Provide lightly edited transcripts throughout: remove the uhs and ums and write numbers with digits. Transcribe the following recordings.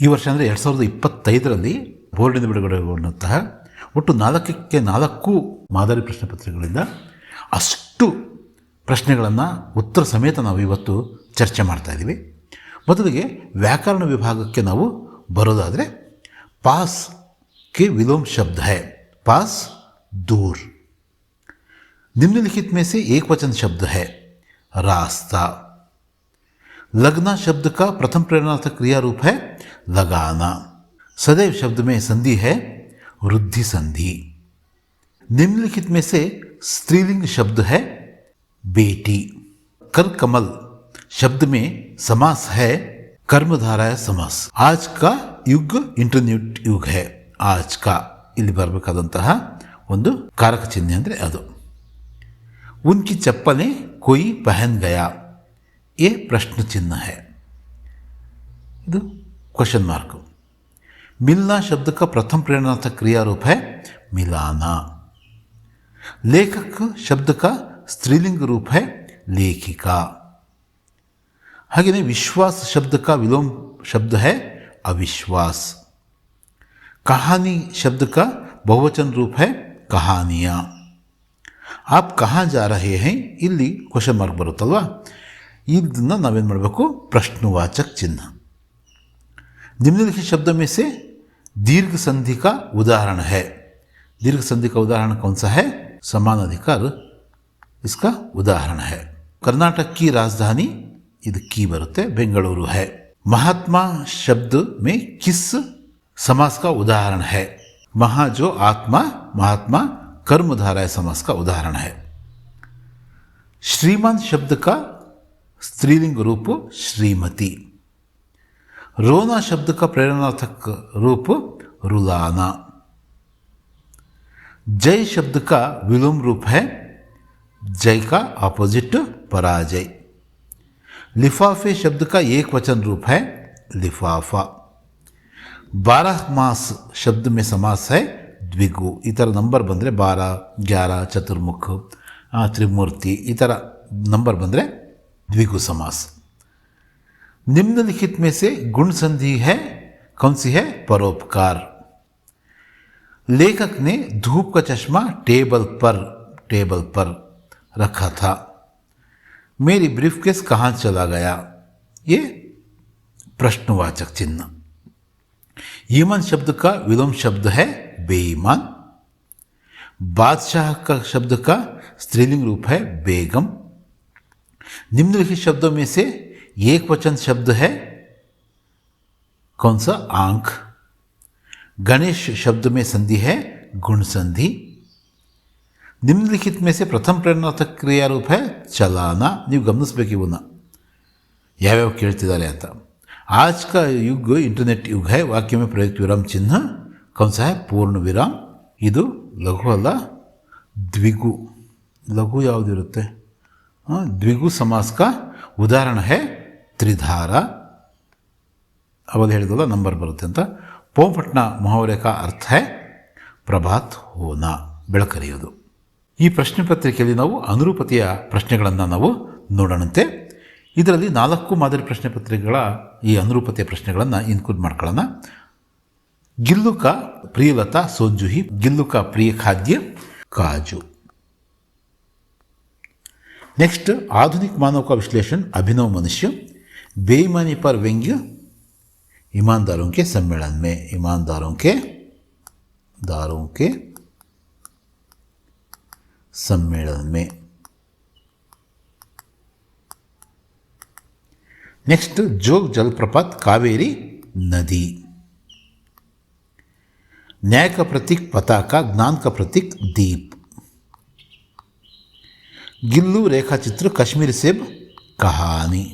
ಈ ವರ್ಷ ಅಂದರೆ 2025ರಲ್ಲಿ ಬೋರ್ಡಿಂದ ಬಿಡುಗಡೆಗೊಂಡಂತಹ ಒಟ್ಟು 4ಕ್ಕೆ 4 ಮಾದರಿ ಪ್ರಶ್ನೆ ಪತ್ರಿಕೆಗಳಿಂದ ಅಷ್ಟು ಪ್ರಶ್ನೆಗಳನ್ನು ಉತ್ತರ ಸಮೇತ ನಾವು ಇವತ್ತು ಚರ್ಚೆ ಮಾಡ್ತಾಯಿದ್ದೀವಿ. ಮೊದಲಿಗೆ ವ್ಯಾಕರಣ ವಿಭಾಗಕ್ಕೆ ನಾವು ಬರೋದಾದರೆ ಪಾಸ್ के विलोम शब्द है पास दूर. निम्नलिखित में से एक वचन शब्द है रास्ता. लगना शब्द का प्रथम प्रेरणार्थक क्रिया रूप है लगाना. सदैव शब्द में संधि है वृद्धि संधि. निम्नलिखित में से स्त्रीलिंग शब्द है बेटी. कर कमल शब्द में समास है कर्मधारय समास. आज का युग इंटरनेट युग है. आज का ಇಲ್ಲಿ ಬರಬೇಕಾದಂತಹ ಒಂದು ಕಾರಕ ಚಿಹ್ನೆ ಅಂದರೆ ಅದು. उनकी चप्पलें कोई पहन गया ये प्रश्न चिन्ह है. ಇದು क्वेश्चन मार्क. मिलना शब्द का प्रथम प्रेरणार्थक क्रिया रूप है मिलाना. लेखक शब्द का स्त्रीलिंग रूप है लेखिका. हागे विश्वास शब्द का विलोम शब्द है अविश्वास. कहानी शब्द का बहुवचन रूप है कहानियाँ. आप कहाँ जा रहे हैं ಇಲ್ಲಿ ಕ್ವೆಶ್ಚನ್ ಮಾರ್ಕ್ ಬರುತ್ತಲ್ವಾ, ಇದನ್ನು ನಾವೇನು ಮಾಡಬೇಕು, ಪ್ರಶ್ನವಾಚಕ ಚಿಹ್ನ. निम्नलिखित शब्द में से दीर्घ संधि का उदाहरण है. दीर्घ संधि का उदाहरण कौन सा है? समान अधिकार इसका उदाहरण है. कर्नाटक की राजधानी ಇದು की बರುತ್ತೆ बेंगलुरु है. महात्मा शब्द में किस समास का उदाहरण है? महा जो आत्मा महात्मा कर्मधारय समास का उदाहरण है. श्रीमान शब्द का स्त्रीलिंग रूप श्रीमती. रोना शब्द का प्रेरणार्थक रूप रुलाना. जय शब्द का विलोम रूप है जय का ऑपोजिट पराजय. लिफाफे शब्द का एक वचन रूप है लिफाफा. 12 मास शब्द में समास है द्विगु. ಈ ಥರ ನಂಬರ್ ಬಂದರೆ 12, 11, ಚತುರ್ಮುಖ, त्रिमूर्ति ಈ ಥರ ನಂಬರ್ ಬಂದರೆ द्विगु समास. निम्नलिखित में से गुण संधि है कौन सी है? परोपकार. लेखक ने धूप का चश्मा टेबल पर रखा था. मेरी ब्रीफकेस कहाँ चला गया? ये प्रश्नवाचक चिन्ह. ईमान शब्द का विलोम शब्द है बेईमान. बादशाह का शब्द का स्त्रीलिंग रूप है बेगम. निम्नलिखित शब्दों में से एक वचन शब्द है कौन सा? आंख. गणेश शब्द में संधि है गुण संधि. निम्नलिखित में से प्रथम प्रेरणार्थक क्रिया रूप है चलाना. ನೀವು ಗಮನಿಸಬೇಕು ಇವನ್ನ ಯಾವ್ಯಾವ ಕೇಳ್ತಿದ್ದಾರೆ ಅಂತ. आज का युग इंटरनेट युग है. वाक्य में प्रयुक्त विराम चिन्ह कौन सा है? पूर्ण विराम. ಇದು ಲಘು ಅಲ್ಲ द्विगु. लघु ಯಾವುದಿರುತ್ತೆ? द्विगु समास का उदाहरण है त्रिधारा. ಅವಾಗ ಹೇಳಿದಲ್ಲ ನಂಬರ್ ಬರುತ್ತೆ ಅಂತ. ಪೋಂಪಟ್ನ ಮುಹಾವರೆ का अर्थ है ಪ್ರಭಾತ್ ಹೋನಾ, ಬೆಳಕರಿಯೋದು. ಈ ಪ್ರಶ್ನೆ ಪತ್ರಿಕೆಯಲ್ಲಿ ನಾವು ಅನುರೂಪತೆಯ ಪ್ರಶ್ನೆಗಳನ್ನು ನಾವು ನೋಡೋಣಂತೆ. ಇದರಲ್ಲಿ 4 ಮಾದರಿ ಪ್ರಶ್ನೆ ಪತ್ರಿಕೆಗಳ ಈ ಅನುರೂಪತೆಯ ಪ್ರಶ್ನೆಗಳನ್ನು ಇನ್ಕ್ಲೂಡ್ ಮಾಡ್ಕೊಳ್ಳೋಣ. गिल्लू का प्रियलता सोंजुही. गिल्लू का प्रिय खाद्य काजू. नेक्स्ट आधुनिक मानव का विश्लेषण अभिनव मनुष्य. बेईमानी पर व्यंग्य ईमानदारों के सम्मेलन में. ईमानदारों के सम्मेलन में. नेक्स्ट जोग जलप्रपात कावेरी नदी. न्याय का प्रतीक पताका, ज्ञान का प्रतीक दीप. गिल्लू रेखा चित्र कश्मीर सेब कहानी.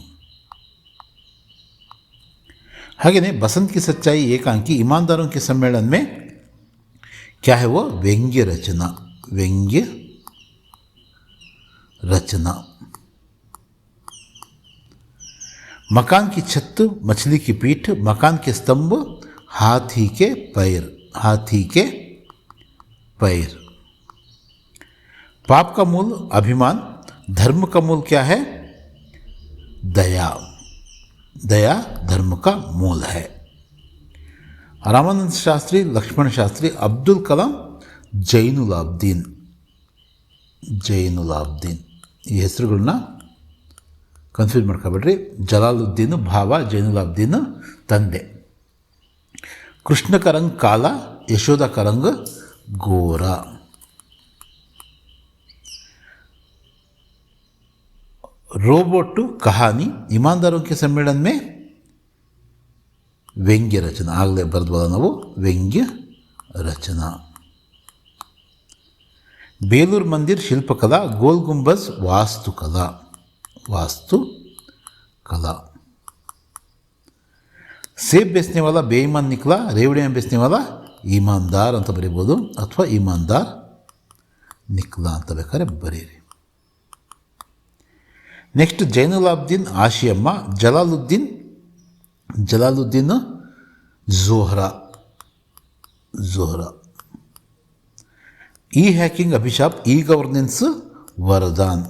हागे बसंत की सच्चाई एकांकी. ईमानदारों के सम्मेलन में क्या है वो? व्यंग्य रचना. मकान की छत मछली की पीठ. मकान के स्तंभ हाथी के पैर. पाप का मूल अभिमान. धर्म का मूल क्या है? दया धर्म का मूल है. ರಾಮಾನಂದ ಶಾಸ್ತ್ರಿ, ಲಕ್ಷ್ಮಣ ಶಾಸ್ತ್ರಿ, ಅಬ್ದುಲ್ ಕಲಾಂ, ಜೈನುಲಾಬ್ದೀನ್. ಈ ಹೆಸರುಗಳನ್ನ ಕನ್ಫ್ಯೂಸ್ ಮಾಡ್ಕೊಬೇಡ್ರಿ. ಜಲಾಲುದ್ದೀನ್ ಭಾವ, ಜೈನುಲಾಬ್ದೀನ್ ತಂದೆ. ಕೃಷ್ಣ ಕರಂಗ್ ಕಾಲ, ಯಶೋಧ ಕರಂಗ್ ಗೋರ. रोबोट कहानी ईमानदारों के सम्मेलन में व्यंग्य रचना. ಆಗಲೇ ಬರೆದ್ವಲ್ಲ ನಾವು, ವ್ಯಂಗ್ಯ ರಚನಾ. ಬೇಲೂರು मंदिर शिल्पकला, गोल गुंबज वास्तुकला. सेब बेचने वाला बेईमान निकला, रेवड़ियाँ बेचने वाला ईमानदार ಅಂತ ಬರೀಬೋದು, ಅಥವಾ ईमानदार निकला ಅಂತ ಬೇಕಾದ್ರೆ ಬರೀರಿ. ನೆಕ್ಸ್ಟ್ ಜೈನುಲಾಬ್ದೀನ್ ಆಶಿಯಮ್ಮ, ಜಲಾಲುದ್ದೀನ್ ज़ोहरा. ई हैकिंग अभिशाप, ई गवर्नेंस वरदान.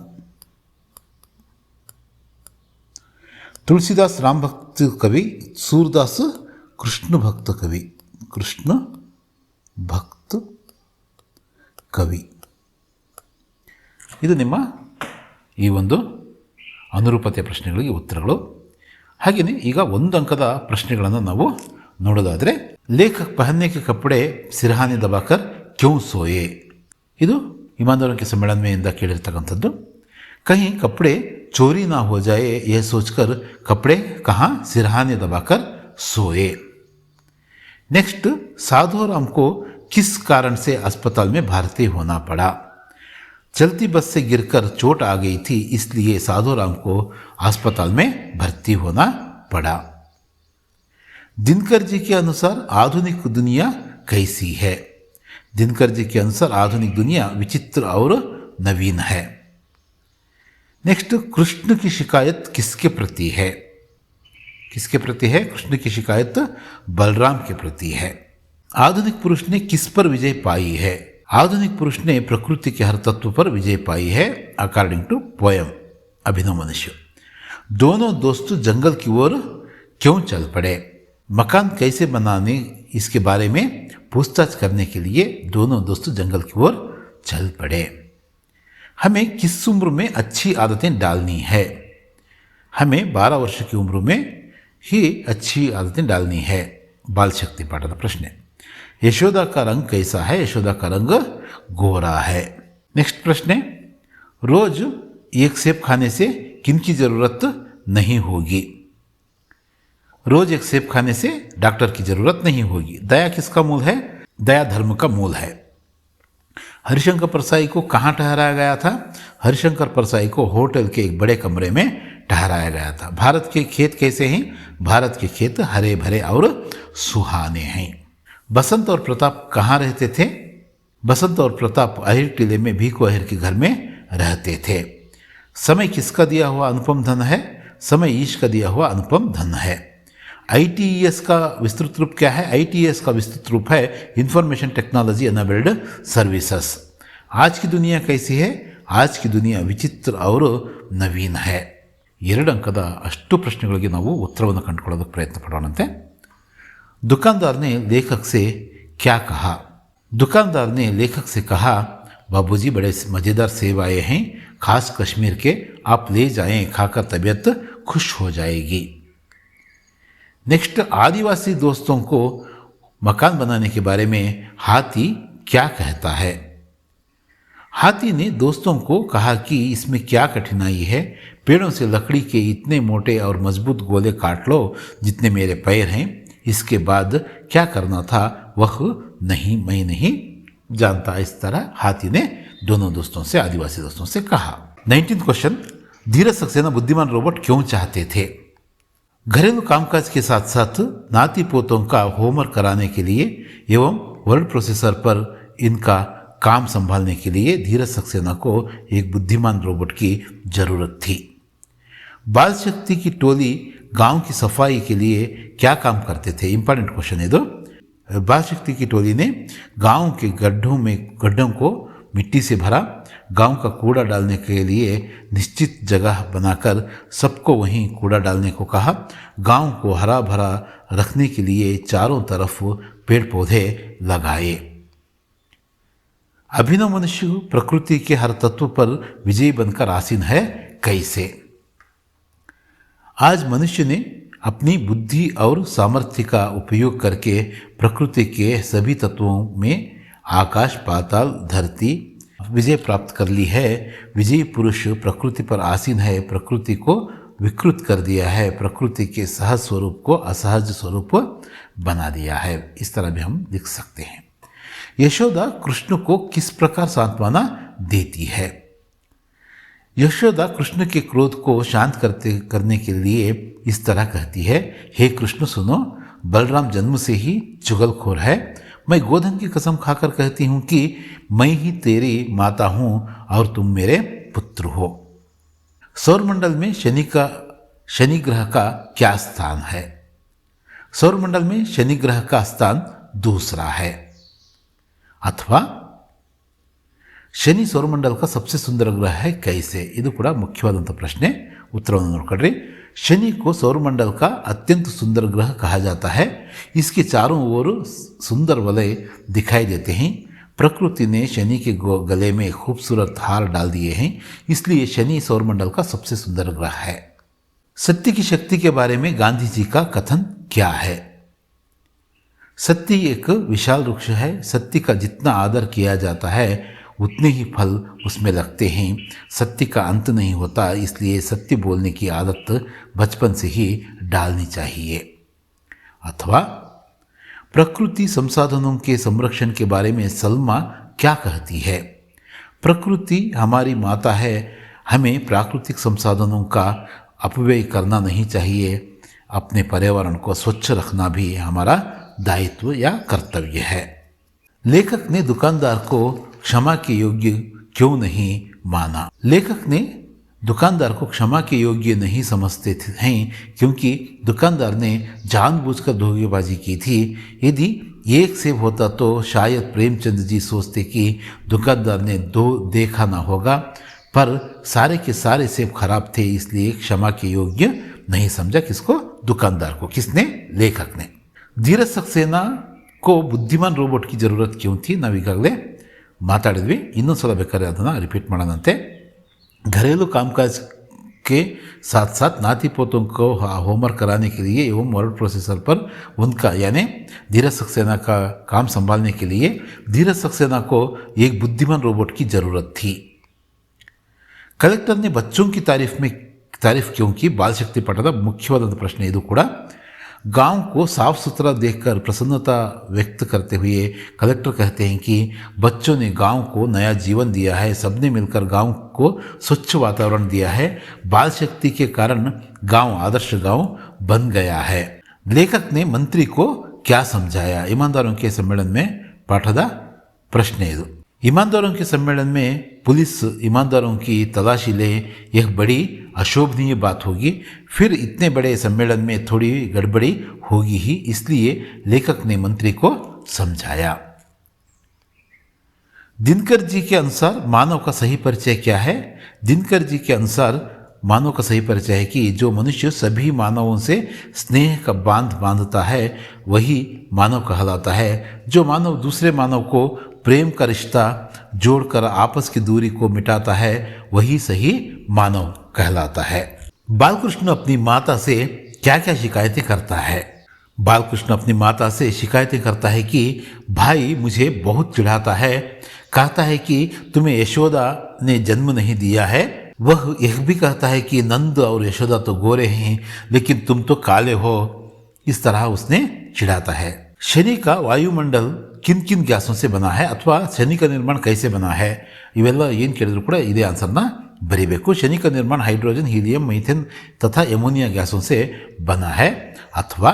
तुलसीदास राम भक्त कवि, सूरदास कृष्ण भक्त कवि. ಇದು ನಿಮ್ಮ ಈ ಒಂದು ಅನುರೂಪತೆ ಪ್ರಶ್ನೆಗಳಿಗೆ ಉತ್ತರಗಳು. ಹಾಗೆಯೇ ಈಗ ಒಂದು ಅಂಕದ ಪ್ರಶ್ನೆಗಳನ್ನು ನಾವು ನೋಡೋದಾದರೆ, ಲೇಖಕ್ ಪಹನ್ನೆ ಕೆ ಕಪ್ಪಡೆ ಸಿರಹಾನೆ ದಬಾಕರ್ ಕ್ಯೂ ಸೋಯೆ. ಇದು ईमानदारों के सम्मेलन में ಇಂದ ಕೇಳಿರ್ತಕ್ಕಂಥದ್ದು. कहीं कपड़े चोरी ना हो जाए यह सोचकर कपड़े कहाँ सिरहाने दबाकर सोए. नेक्स्ट, साधुराम को किस कारण से अस्पताल में भर्ती होना पड़ा. चलती बस से गिरकर चोट आ गई थी, इसलिए साधुराम को अस्पताल में भर्ती होना पड़ा. दिनकर जी के अनुसार आधुनिक दुनिया कैसी है. दिनकर जी के अनुसार आधुनिक दुनिया विचित्र और नवीन है. नेक्स्ट, कृष्ण की शिकायत किसके प्रति है. कृष्ण की शिकायत बलराम के प्रति है. आधुनिक पुरुष ने किस पर विजय पाई है. आधुनिक पुरुष ने प्रकृति के हर तत्व पर विजय पाई है, अकॉर्डिंग टू पोयम अभिनव मनुष्य. दोनों दोस्त जंगल की ओर क्यों चल पड़े. मकान कैसे बनाने इसके बारे में पूछताछ करने के लिए दोनों दोस्त जंगल की ओर चल पड़े. हमें किस उम्र में अच्छी आदतें डालनी है. हमें 12 वर्ष की उम्र में ही अच्छी आदतें डालनी है. बाल शक्ति पाठದ ಪ್ರಶ್ನೆ. यशोदा का रंग कैसा है. यशोदा का रंग गोरा है. नेक्स्ट प्रश्न, रोज एक सेब खाने से किनकी जरूरत नहीं होगी. रोज एक सेब खाने से डॉक्टर की जरूरत नहीं होगी. दया किसका मूल है. दया धर्म का मूल है. हरिशंकर परसाई को कहाँ ठहराया गया था. हरिशंकर परसाई को होटल के एक बड़े कमरे में ठहराया गया था. भारत के खेत कैसे हैं. भारत के खेत हरे भरे और सुहाने हैं. बसंत और प्रताप कहाँ रहते थे. बसंत और प्रताप अहिर टीले में भीखू अहिर के घर में रहते थे. समय किसका दिया हुआ अनुपम धन है. समय ईश का दिया हुआ अनुपम धन है. ITES का विस्तृत रूप क्या है. ITES का विस्तृत रूप है इंफॉर्मेशन टेक्नोलॉजी एनेबल्ड सर्विसेस. आज की दुनिया कैसी है. आज की दुनिया विचित्र और नवीन है. 2 ಅಂಕದ ಅಷ್ಟು ಪ್ರಶ್ನೆಗಳಿಗೆ ನಾವು ಉತ್ತರವನ್ನು ಕಂಡುಕೊಳ್ಳೋದಕ್ಕೆ ಪ್ರಯತ್ನ ಪಡೋಣಂತೆ. दुकानदार ने लेखक से क्या कहा. दुकानदार ने लेखक से कहा, बाबूजी बड़े मज़ेदार सेब आए हैं, खास कश्मीर के, आप ले जाएं, खाकर तबीयत खुश हो जाएगी. नेक्स्ट, आदिवासी दोस्तों को मकान बनाने के बारे में हाथी क्या कहता है. हाथी ने दोस्तों को कहा कि इसमें क्या कठिनाई है. पेड़ों से लकड़ी के इतने मोटे और मजबूत गोले काट लो जितने मेरे पैर हैं. इसके बाद क्या करना था वह मैं नहीं जानता. इस तरह हाथी ने दोनों दोस्तों से, आदिवासी दोस्तों से कहा. 19th क्वेश्चन, धीरज सक्सेना बुद्धिमान रोबोट क्यों चाहते थे. घरेलू कामकाज के साथ साथ नाती पोतों का होमवर्क कराने के लिए एवं वर्ड प्रोसेसर पर इनका काम संभालने के लिए धीरज सक्सेना को एक बुद्धिमान रोबोट की जरूरत थी. बाल शक्ति की टोली गांव की सफाई के लिए क्या काम करते थे. इंपॉर्टेंट क्वेश्चन है. बाल शक्ति की टोली ने गांव के गड्ढों को मिट्टी से भरा। गांव का कूड़ा डालने के लिए निश्चित जगह बनाकर सबको वहीं कूड़ा डालने को कहा। गांव को हरा भरा रखने के लिए चारों तरफ पेड़ पौधे लगाए। अभिनव मनुष्य प्रकृति के हर तत्व पर विजयी बनकर आसीन है कैसे? आज मनुष्य ने अपनी बुद्धि और सामर्थ्य का उपयोग करके प्रकृति के सभी तत्वों में आकाश, पाताल, धरती विजय प्राप्त कर ली है। विजयी पुरुष प्रकृति पर आसीन है, प्रकृति को विकृत कर दिया है, प्रकृति के सहज स्वरूप को असहज स्वरूप बना दिया है। इस तरह भी हम लिख सकते हैं। यशोदा कृष्ण को किस प्रकार सांत्वना देती है? यशोदा कृष्ण के क्रोध को शांत करने के लिए इस तरह कहती है, हे कृष्ण सुनो, बलराम जन्म से ही चुगलखोर है। मैं गोधन की कसम खाकर कहती हूँ कि मैं ही तेरी माता हूँ और तुम मेरे पुत्र हो। सौरमंडल में शनि ग्रह का क्या स्थान है? सौरमंडल में शनि ग्रह का स्थान दूसरा है। अथवा शनि सौरमंडल का सबसे सुंदर ग्रह है कैसे? ಇದು ಕೂಡ ಮುಖ್ಯವಾದಂಥ ಪ್ರಶ್ನೆ. ಉತ್ತರವನ್ನು ನೋಡ್ಕೊಳ್ರಿ. शनि को सौरमंडल का अत्यंत सुंदर ग्रह कहा जाता है। इसके चारों ओर सुंदर वलय दिखाई देते हैं। प्रकृति ने शनि के गले में खूबसूरत हार डाल दिए हैं, इसलिए शनि सौरमंडल का सबसे सुंदर ग्रह है। सत्य की शक्ति के बारे में गांधी जी का कथन क्या है? सत्य एक विशाल वृक्ष है। सत्य का जितना आदर किया जाता है उतने ही फल उसमें लगते हैं। सत्य का अंत नहीं होता, इसलिए सत्य बोलने की आदत बचपन से ही डालनी चाहिए। अथवा प्रकृति संसाधनों के संरक्षण के बारे में सलमा क्या कहती है? प्रकृति हमारी माता है, हमें प्राकृतिक संसाधनों का अपव्यय करना नहीं चाहिए। अपने पर्यावरण को स्वच्छ रखना भी हमारा दायित्व या कर्तव्य है। लेखक ने दुकानदार को क्षमा के योग्य क्यों नहीं माना? लेखक ने दुकानदार को क्षमा के योग्य नहीं समझते हैं क्योंकि दुकानदार ने जानबूझकर धोखेबाजी की थी। यदि एक सेब होता तो शायद प्रेमचंद जी सोचते कि दुकानदार ने देखा ना होगा, पर सारे के सारे सेब खराब थे, इसलिए क्षमा के योग्य नहीं समझा। किसको? दुकानदार को। किसने? लेखक ने। ಧೀರಜ್ ಸಕ್ಸೇನಾ को बुद्धिमान रोबोट की ज़रूरत क्यों थी? ನಾವೀಗಾಗಲೇ ಮಾತಾಡಿದ್ವಿ, ಇನ್ನೊಂದು ಸಲ ಬೇಕಾದ್ರೆ ಅದನ್ನು ರಿಪೀಟ್ ಮಾಡೋಣಂತೆ. घरेलू कामकाज के साथ साथ नाती पोतों को होमवर्क कराने के लिए एवं वर्ड प्रोसेसर पर उनका यानी धीरज सक्सेना का काम संभालने के लिए धीरज सक्सेना को एक बुद्धिमान रोबोट की ज़रूरत थी. कलेक्टर ने बच्चों की तारीफ क्यों की? बाल शक्ति पठದ ಮುಖ್ಯವಾದ ಪ್ರಶ್ನೆ ಇದು ಕೂಡ. गांव को साफ सुथरा देखकर प्रसन्नता व्यक्त करते हुए कलेक्टर कहते हैं कि बच्चों ने गांव को नया जीवन दिया है, सबने मिलकर गांव को स्वच्छ वातावरण दिया है। बाल शक्ति के कारण गांव आदर्श गांव बन गया है. लेखक ने मंत्री को क्या समझाया? ईमानदारों के सम्मेलन में पाठದ प्रश्न ಇದು. ईमानदारों के सम्मेलन में पुलिस ईमानदारों की तलाशी ले, यह बड़ी अशोभनीय बात होगी। फिर इतने बड़े सम्मेलन में थोड़ी गड़बड़ी होगी ही, इसलिए लेखक ने मंत्री को समझाया. दिनकर जी के अनुसार मानव का सही परिचय क्या है? दिनकर जी के अनुसार मानव का सही परिचय है कि जो मनुष्य सभी मानवों से स्नेह का बांधता है वही मानव कहलाता है. जो मानव दूसरे मानव को प्रेम का रिश्ता जोड़कर आपस की दूरी को मिटाता है वही सही मानव कहलाता है. बालकृष्ण अपनी माता से क्या क्या शिकायतें करता है? बालकृष्ण अपनी माता से शिकायतें करता है कि भाई मुझे बहुत चिढ़ाता है, कहता है कि तुम्हें यशोदा ने जन्म नहीं दिया है। वह यह भी कहता है कि नंद और यशोदा तो गोरे हैं लेकिन तुम तो काले हो। इस तरह उसने चिढ़ाता है. शनि का वायुमंडल किन किन गैसों से बना है अथवा शनि का निर्माण कैसे बना है? ಇವೆಲ್ಲ ಏನು ಕೇಳಿದ್ರು ಕೂಡ ಇದೇ ಆನ್ಸರ್ನ बरीबेको. शनि का निर्माण हाइड्रोजन, हीलियम, मीथेन तथा एमोनिया गैसों से बना है. अथवा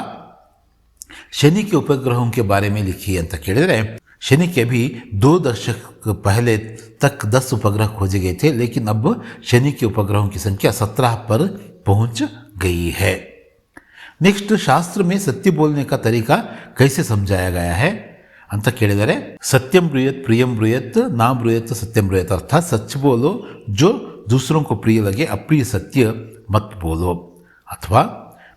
शनि के उपग्रहों के बारे में लिखिए ಅಂತ ಕೇಳಿದರೆ शनि के भी 2 दशक पहले तक 10 उपग्रह खोजे गए थे, लेकिन अब शनि के उपग्रहों की संख्या 17 पर पहुंच गई है. नेक्स्ट, शास्त्र में सत्य बोलने का तरीका कैसे समझाया गया है? ಅಂತ ಕೇಳಿದರೆ सत्यम ब्रूयत प्रियम ब्रूयत ना ब्रूयत सत्यम ब्रूयत अर्थात सच बोलो जो दूसरों को प्रिय लगे अप्रिय सत्य मत बोलो। अथवा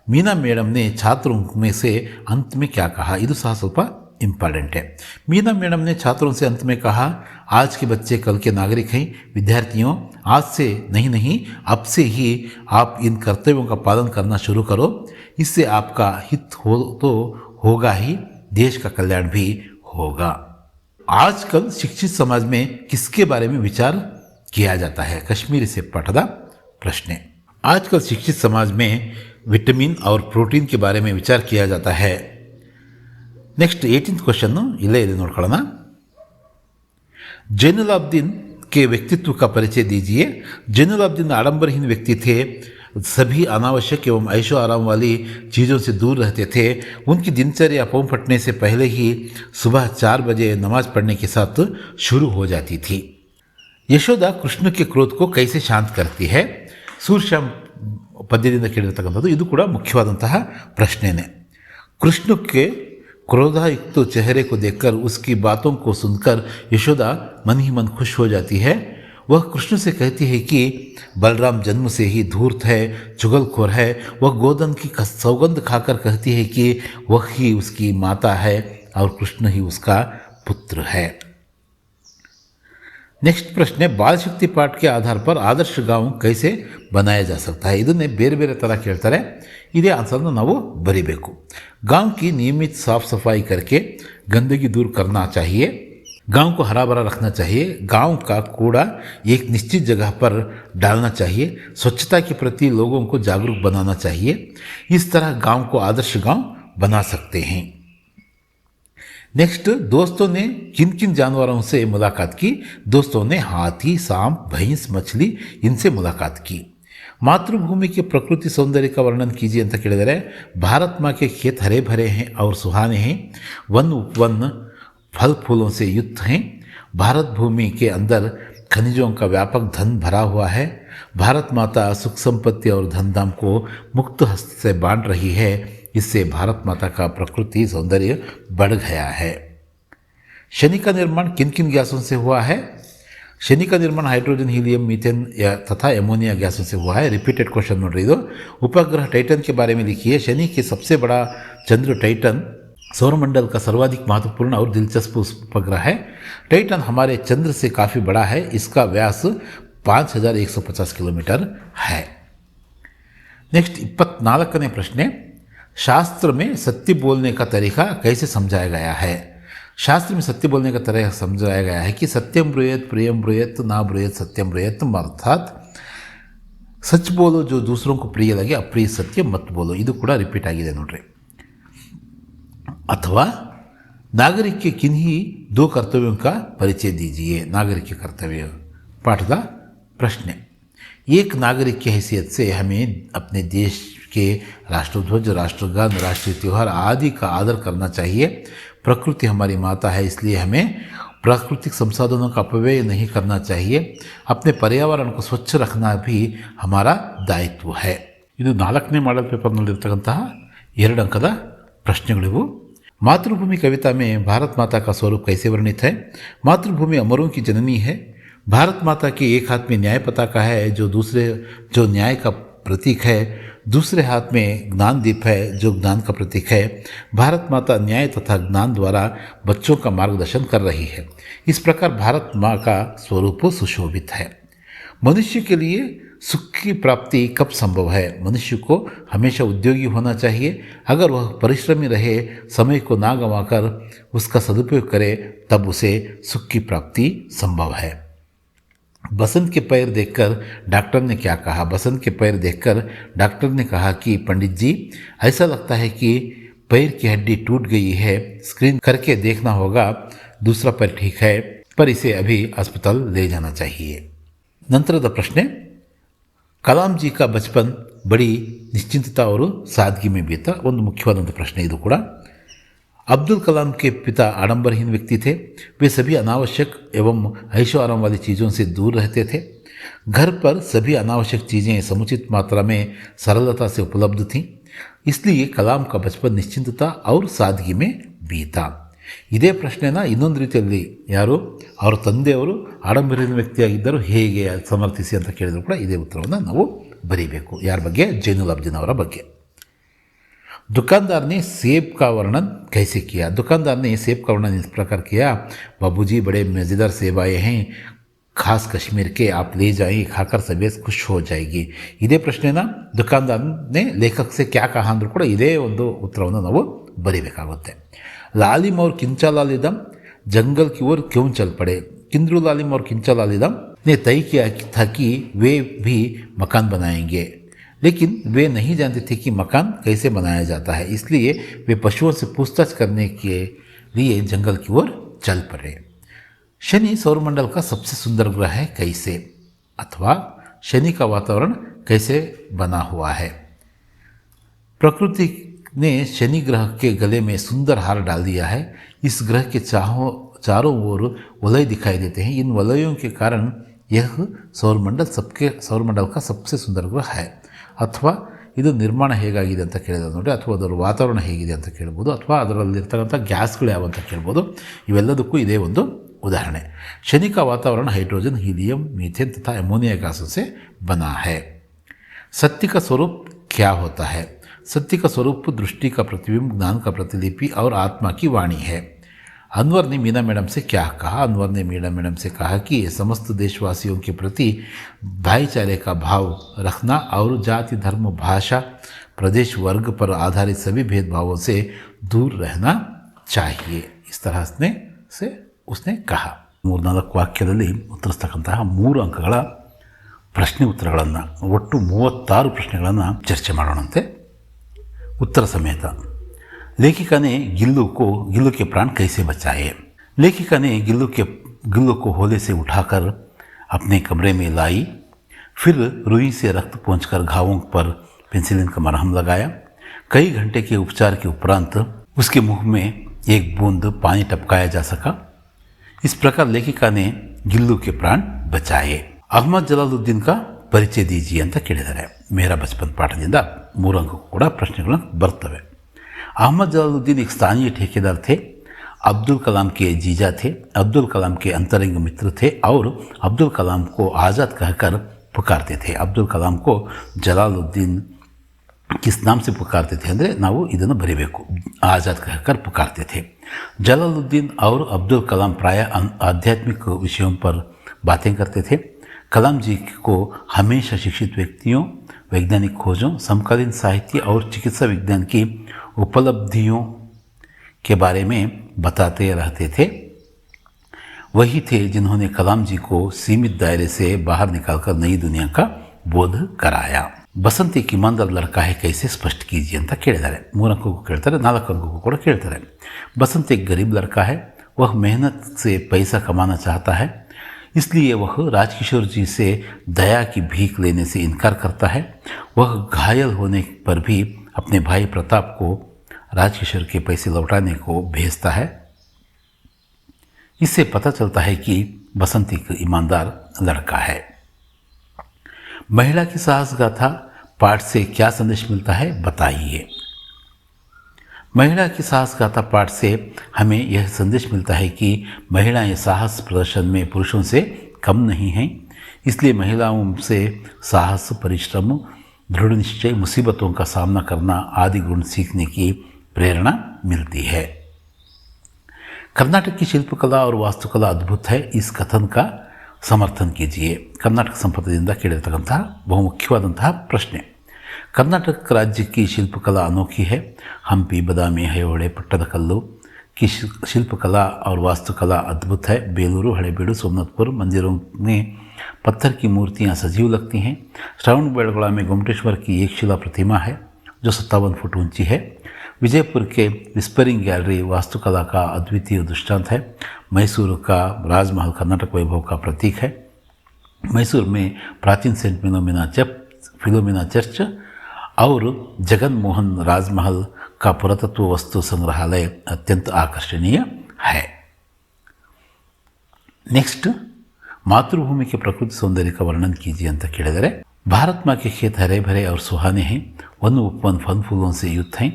मीना मैडम ने छात्रों में से अंत में क्या कहा, ಇದು ಸಹ ಸ್ವಲ್ಪ इम्पॉर्टेंट है। मीना मैडम ने छात्रों से अंत में कहा, आज के बच्चे कल के नागरिक हैं। विद्यार्थियों, आज से नहीं अब से ही आप इन कर्तव्यों का पालन करना शुरू करो। इससे आपका हित हो तो होगा ही, देश का कल्याण भी होगा। आजकल शिक्षित समाज में किसके बारे में विचार किया जाता है, कश्मीरी से पठद प्रश्न। आजकल शिक्षित समाज में विटामिन और प्रोटीन के बारे में विचार किया जाता है। नेक्स्ट 18th क्वेश्चन इले नोಡ್ಕೊಳ್ಳೋಣ। जैनुलाब्दीन के व्यक्तित्व का परिचय दीजिए। जैनुलाब्दीन आडंबरहीन व्यक्ति थे, सभी अनावश्यक एवं ऐशो आराम वाली चीज़ों से दूर रहते थे। उनकी दिनचर्या पाँव फटने से पहले ही सुबह 4 बजे नमाज पढ़ने के साथ शुरू हो जाती थी। यशोदा कृष्ण के क्रोध को कैसे शांत करती है, सूर्यश्याम पद्यದಿಂದ ಕೇಳಿರ್ತಕ್ಕಂಥದ್ದು। ಇದು ಕೂಡ ಮುಖ್ಯವಾದಂತಹ ಪ್ರಶ್ನೆನೇ। कृष्ण के क्रोधायुक्त चेहरे को देखकर, उसकी बातों को सुनकर यशोदा मन ही मन खुश हो जाती है। वह कृष्ण से कहती है कि बलराम जन्म से ही धूर्त है, चुगलखोर है। वह गोधन की सौगंध खाकर कहती है कि वह ही उसकी माता है और कृष्ण ही उसका पुत्र है। नेक्स्ट प्रश्न है, बाल शक्ति पाठ के आधार पर आदर्श गांव कैसे बनाया जा सकता है। ಇದನ್ನೇ ಬೇರೆ ಬೇರೆ ಥರ ಕೇಳ್ತಾರೆ, ಇದೇ ಆನ್ಸರ್ನ ನಾವು ಬರಿಬೇಕು। गांव की नियमित साफ सफाई करके गंदगी दूर करना चाहिए। गांव को हरा भरा रखना चाहिए। गांव का कूड़ा एक निश्चित जगह पर डालना चाहिए। स्वच्छता के प्रति लोगों को जागरूक बनाना चाहिए। इस तरह गांव को आदर्श गांव बना सकते हैं। नेक्स्ट, दोस्तों ने किन किन जानवरों से मुलाकात की। दोस्तों ने हाथी, सांप, भैंस, मछली इनसे मुलाकात की। मातृभूमि के प्रकृति सौंदर्य का वर्णन कीजिए ಅಂತ ಕೇಳಿದರೆ, भारत माँ के खेत हरे भरे हैं और सुहाने हैं। वन उपवन फल फूलों से युक्त हैं। भारत भूमि के अंदर खनिजों का व्यापक धन भरा हुआ है। भारत माता सुख संपत्ति और धन धाम को मुक्त हस्त से बांट रही है। इससे भारत माता का प्रकृति सौंदर्य बढ़ गया है। शनि का निर्माण किन किन गैसों से हुआ है। शनि का निर्माण हाइड्रोजन, हीलियम, मीथेन तथा एमोनिया गैसों से हुआ है। रिपीटेड क्वेश्चन नोड्री ಇದು। उपग्रह टाइटन के बारे में लिखिए। शनि के सबसे बड़ा चंद्र टाइटन सौरमंडल का सर्वाधिक महत्वपूर्ण और दिलचस्प उपग्रह है। टाइटन हमारे चंद्र से काफ़ी बड़ा है। इसका व्यास 5150 किलोमीटर है। नेक्स्ट 24वें प्रश्न, शास्त्र में सत्य बोलने का तरीका कैसे समझाया गया है। शास्त्र में सत्य बोलने का तरीका समझाया गया है कि सत्यम ब्रूयत प्रियम ब्रूयत ना ब्रूयत सत्यम ब्रूयत, अर्थात सच बोलो जो दूसरों को प्रिय लगे अप्रिय सत्य मत बोलो। ಇದು ಕೂಡ ರಿಪೀಟ್ ಆಗಿದೆ ನೋಡ್ರಿ। अथवा नागरिक के किन्हीं 2 कर्तव्यों का परिचय दीजिए। नागरिक के कर्तव्य पाठदा प्रश्न। एक नागरिक की हैसियत से हमें अपने देश के राष्ट्रध्वज, राष्ट्रगान, राष्ट्रीय त्यौहार आदि का आदर करना चाहिए। प्रकृति हमारी माता है, इसलिए हमें प्राकृतिक संसाधनों का अपव्यय नहीं करना चाहिए। अपने पर्यावरण को स्वच्छ रखना भी हमारा दायित्व है। ಇದು 4ನೇ ಮಾಡಲ್ ಪೇಪರ್ನಲ್ಲಿರ್ತಕ್ಕಂತಹ 2 अंकದ ಪ್ರಶ್ನೆಗಳಿವು। मातृभूमि कविता में भारत माता का स्वरूप कैसे वर्णित है। मातृभूमि अमरों की जननी है। भारत माता के एक हाथ में न्याय पताका है जो न्याय का प्रतीक है। दूसरे हाथ में ज्ञान दीप है जो ज्ञान का प्रतीक है। भारत माता न्याय तथा ज्ञान द्वारा बच्चों का मार्गदर्शन कर रही है। इस प्रकार भारत माँ का स्वरूप सुशोभित है। मनुष्य के लिए सुख की प्राप्ति कब संभव है। मनुष्य को हमेशा उद्योगी होना चाहिए। अगर वह परिश्रमी रहे, समय को ना गंवाकर उसका सदुपयोग करे, तब उसे सुख की प्राप्ति संभव है। बसंत के पैर देखकर डॉक्टर ने क्या कहा। बसंत के पैर देखकर डॉक्टर ने कहा कि पंडित जी, ऐसा लगता है कि पैर की हड्डी टूट गई है। स्क्रीन करके देखना होगा। दूसरा पैर ठीक है, पर इसे अभी अस्पताल ले जाना चाहिए। ನಂತರದ ಪ್ರಶ್ನೆ, ಕಲಾಂ ಜಿ का बचपन बड़ी निश्चिंतता और सादगी में बीता। ಒಂದು ಮುಖ್ಯವಾದಂಥ ಪ್ರಶ್ನೆ ಇದು ಕೂಡ। अब्दुल कलाम के पिता आडंबरहीन व्यक्ति थे। वे सभी अनावश्यक एवं ऐशो आराम वाली चीज़ों से दूर रहते थे। घर पर सभी अनावश्यक चीज़ें समुचित मात्रा में सरलता से उपलब्ध थीं। इसलिए कलाम का बचपन निश्चिंतता और सादगी में बीता। ಇದೇ ಪ್ರಶ್ನೆನ ಇನ್ನೊಂದು ರೀತಿಯಲ್ಲಿ ಯಾರು ಅವರ ತಂದೆಯವರು ಆಡಂಬರಿನ ವ್ಯಕ್ತಿಯಾಗಿದ್ದರು ಹೇಗೆ ಸಮರ್ಥಿಸಿ ಅಂತ ಕೇಳಿದ್ರು ಕೂಡ ಇದೇ ಉತ್ತರವನ್ನು ನಾವು ಬರೀಬೇಕು. ಯಾರ ಬಗ್ಗೆ? ಜೈನುಲ್ ಅಬ್ದಿನ್ ಅವರ ಬಗ್ಗೆ. दुकानदार ने सेब का वर्णन कैसे किया? दुकानदार ने सेब का वर्णन इस प्रकार किया, बाबूजी बड़े मज़ेदार सेब आए हैं, खास कश्मीर के, आप ले जाइए, खाकर तबीयत खुश हो जाएगी. ಇದೇ ಪ್ರಶ್ನೆನ ದುಕಾನ್ದಾರ್ನೇ ಲೇಖಕಸೆ ಕ್ಯಾ ಕಹಾ ಅಂದರೂ ಕೂಡ ಇದೇ ಒಂದು ಉತ್ತರವನ್ನು ನಾವು ಬರೀಬೇಕಾಗುತ್ತೆ. लालिम और किंचा लालिदम जंगल की ओर क्यों चल पड़े? किंद्रू लालिम और किंचा लालिदम ने तय किया था कि वे भी मकान बनाएंगे, लेकिन वे नहीं जानते थे कि मकान कैसे बनाया जाता है, इसलिए वे पशुओं से पूछताछ करने के लिए जंगल की ओर चल पड़े. शनि सौरमंडल का सबसे सुंदर ग्रह है कैसे, अथवा शनि का वातावरण कैसे बना हुआ है? प्रकृति ने शनि ग्रह के गले में सुंदर हार डाल दिया है. इस ग्रह के चारों ओर वलय दिखाई देते हैं. इन वलयों के कारण यह सौरमंडल का सबसे सुंदर ग्रह है. ಅಥವಾ ಇದು ನಿರ್ಮಾಣ ಹೇಗಾಗಿದೆ ಅಂತ ಕೇಳಿದ್ರೆ ನೋಡಿ, ಅಥವಾ ಅದರ ವಾತಾವರಣ ಹೇಗಿದೆ ಅಂತ ಕೇಳ್ಬೋದು, ಅಥವಾ ಅದರಲ್ಲಿರ್ತಕ್ಕಂಥ ಗ್ಯಾಸ್ಗಳು ಯಾವ ಅಂತ ಕೇಳ್ಬೋದು. ಇವೆಲ್ಲದಕ್ಕೂ ಇದೇ ಒಂದು ಉದಾಹರಣೆ. शनि का वातावरण हाइड्रोजन, हीलियम, मीथेन तथा अमोनिया गैसों से बना है. सत्य का स्वरूप क्या होता है? सत्य का स्वरूप दृष्टि का प्रतिबिंब, ज्ञान का प्रतिलिपि और आत्मा की वाणी है. अनवर ने मीना मैडम से क्या कहा? अनवर ने मीना मैडम से कहा कि समस्त देशवासियों के प्रति भाईचारे का भाव रखना और जाति, धर्म, भाषा, प्रदेश, वर्ग पर आधारित सभी भेदभावों से दूर रहना चाहिए. इस तरह से उसने कहा. 3-4 ವಾಕ್ಯದಲ್ಲಿ ಉತ್ತರಿಸ್ತಕ್ಕಂತಹ 3 ಅಂಕಗಳ ಪ್ರಶ್ನೆ ಉತ್ತರಗಳನ್ನು, ಒಟ್ಟು 36 ಪ್ರಶ್ನೆಗಳನ್ನು ಚರ್ಚೆ ಮಾಡೋಣಂತೆ उत्तर समेत. लेखिका ने गिल्लू के प्राण कैसे बचाए? लेखिका ने गिल्लू को होले से उठाकर अपने कमरे में लाई, फिर रुई से रक्त पोंछकर घावों पर पेंसिलिन का मरहम लगाया. कई घंटे के उपचार के उपरांत उसके मुंह में एक बूंद पानी टपकाया जा सका. इस प्रकार लेखिका ने गिल्लू के प्राण बचाए. अहमद जलालुद्दीन का ಪರಿಚಯ ದೀಜಿಯೆ ಅಂತ ಕೇಳಿದ್ದಾರೆ. ಮೇರಾ ಬಚಪನ್ ಪಾಠದಿಂದ 3 ಅಂಕಕ್ಕೂ ಕೂಡ ಪ್ರಶ್ನೆಗಳು ಬರ್ತವೆ. अहमद जलालुद्दीन एक स्थानीय ठेकेदार थे. अब्दुल कलाम के जीजा थे. अब्दुल कलाम के अंतरंग मित्र थे और अब्दुल कलाम को आज़ाद कहकर पुकारते थे. अब्दुल कलाम को जलालुद्दीन किस नाम से पुकारते थे ಅಂದರೆ ನಾವು ಇದನ್ನು ಬರೀಬೇಕು. आज़ाद कहकर पुकारते थे. जलालुद्दीन और अब्दुल कलाम प्रायः आध्यात्मिक विषयों पर बातें करते थे. कलाम जी को हमेशा शिक्षित व्यक्तियों, वैज्ञानिक खोजों, समकालीन साहित्य और चिकित्सा विज्ञान की उपलब्धियों के बारे में बताते रहते थे. वही थे जिन्होंने कलाम जी को सीमित दायरे से बाहर निकालकर नई दुनिया का बोध कराया. बसंत एक ईमानदार लड़का है कैसे स्पष्ट कीजिए ಅಂತ ಕೇಳಿದ್ದಾರೆ. 3 ಅಂಕಕ್ಕೂ ಕೇಳ್ತಾರೆ, 4 ಅಂಕಕ್ಕೂ ಕೂಡ ಕೇಳ್ತಾರೆ. बसंत एक गरीब लड़का है. वह मेहनत से पैसा कमाना चाहता है, इसलिए वह राजकिशोर जी से दया की भीख लेने से इनकार करता है. वह घायल होने पर भी अपने भाई प्रताप को राजकिशोर के पैसे लौटाने को भेजता है. इससे पता चलता है कि बसंत एक ईमानदार लड़का है. महिला की साहस गाथा पाठ से क्या संदेश मिलता है, बताइए. महिला की साहस गाथा पाठ से हमें यह संदेश मिलता है कि महिलाएं साहस प्रदर्शन में पुरुषों से कम नहीं हैं. इसलिए महिलाओं से साहस, परिश्रम, दृढ़ निश्चय, मुसीबतों का सामना करना आदि गुण सीखने की प्रेरणा मिलती है. कर्नाटक की शिल्पकला और वास्तुकला अद्भुत है. इस कथन का समर्थन कीजिए. कर्नाटक ಸಂಪರ್ಕದಿಂದ ಕೇಳಿರತಕ್ಕಂತಹ ಬಹುಮುಖ್ಯವಾದಂತಹ ಪ್ರಶ್ನೆ. कर्नाटक राज्य की शिल्पकला अनोखी है. हम्पी, बदामी, हयोड़े, पट्टदकल्लू की शिल्पकला और वास्तुकला अद्भुत है. बेलूरू, हड़ेबीडू, सोमनाथपुर मंदिरों में पत्थर की मूर्तियां सजीव लगती हैं. श्रवणबेळगोಳ में गोमटेश्वर की एक शिला प्रतिमा है जो 57 फुट ऊंची है. विजयपुर के विस्परिंग गैलरी वास्तुकला का अद्वितीय दृष्टांत है. मैसूर का राजमहल कर्नाटक वैभव का प्रतीक है. मैसूर में प्राचीन सेंट फिलोमिना चर्च और जगन मोहन राजमहल का पुरातत्व वस्तु संग्रहालय अत्यंत आकर्षणीय है. नेक्स्ट, मातृभूमि के प्रकृति सौंदर्य का वर्णन कीजिए ಅಂತ ಕೇಳಿದರೆ, भारत माँ के खेत हरे भरे और सुहाने हैं. वन उपवन फल फूलों से युक्त हैं.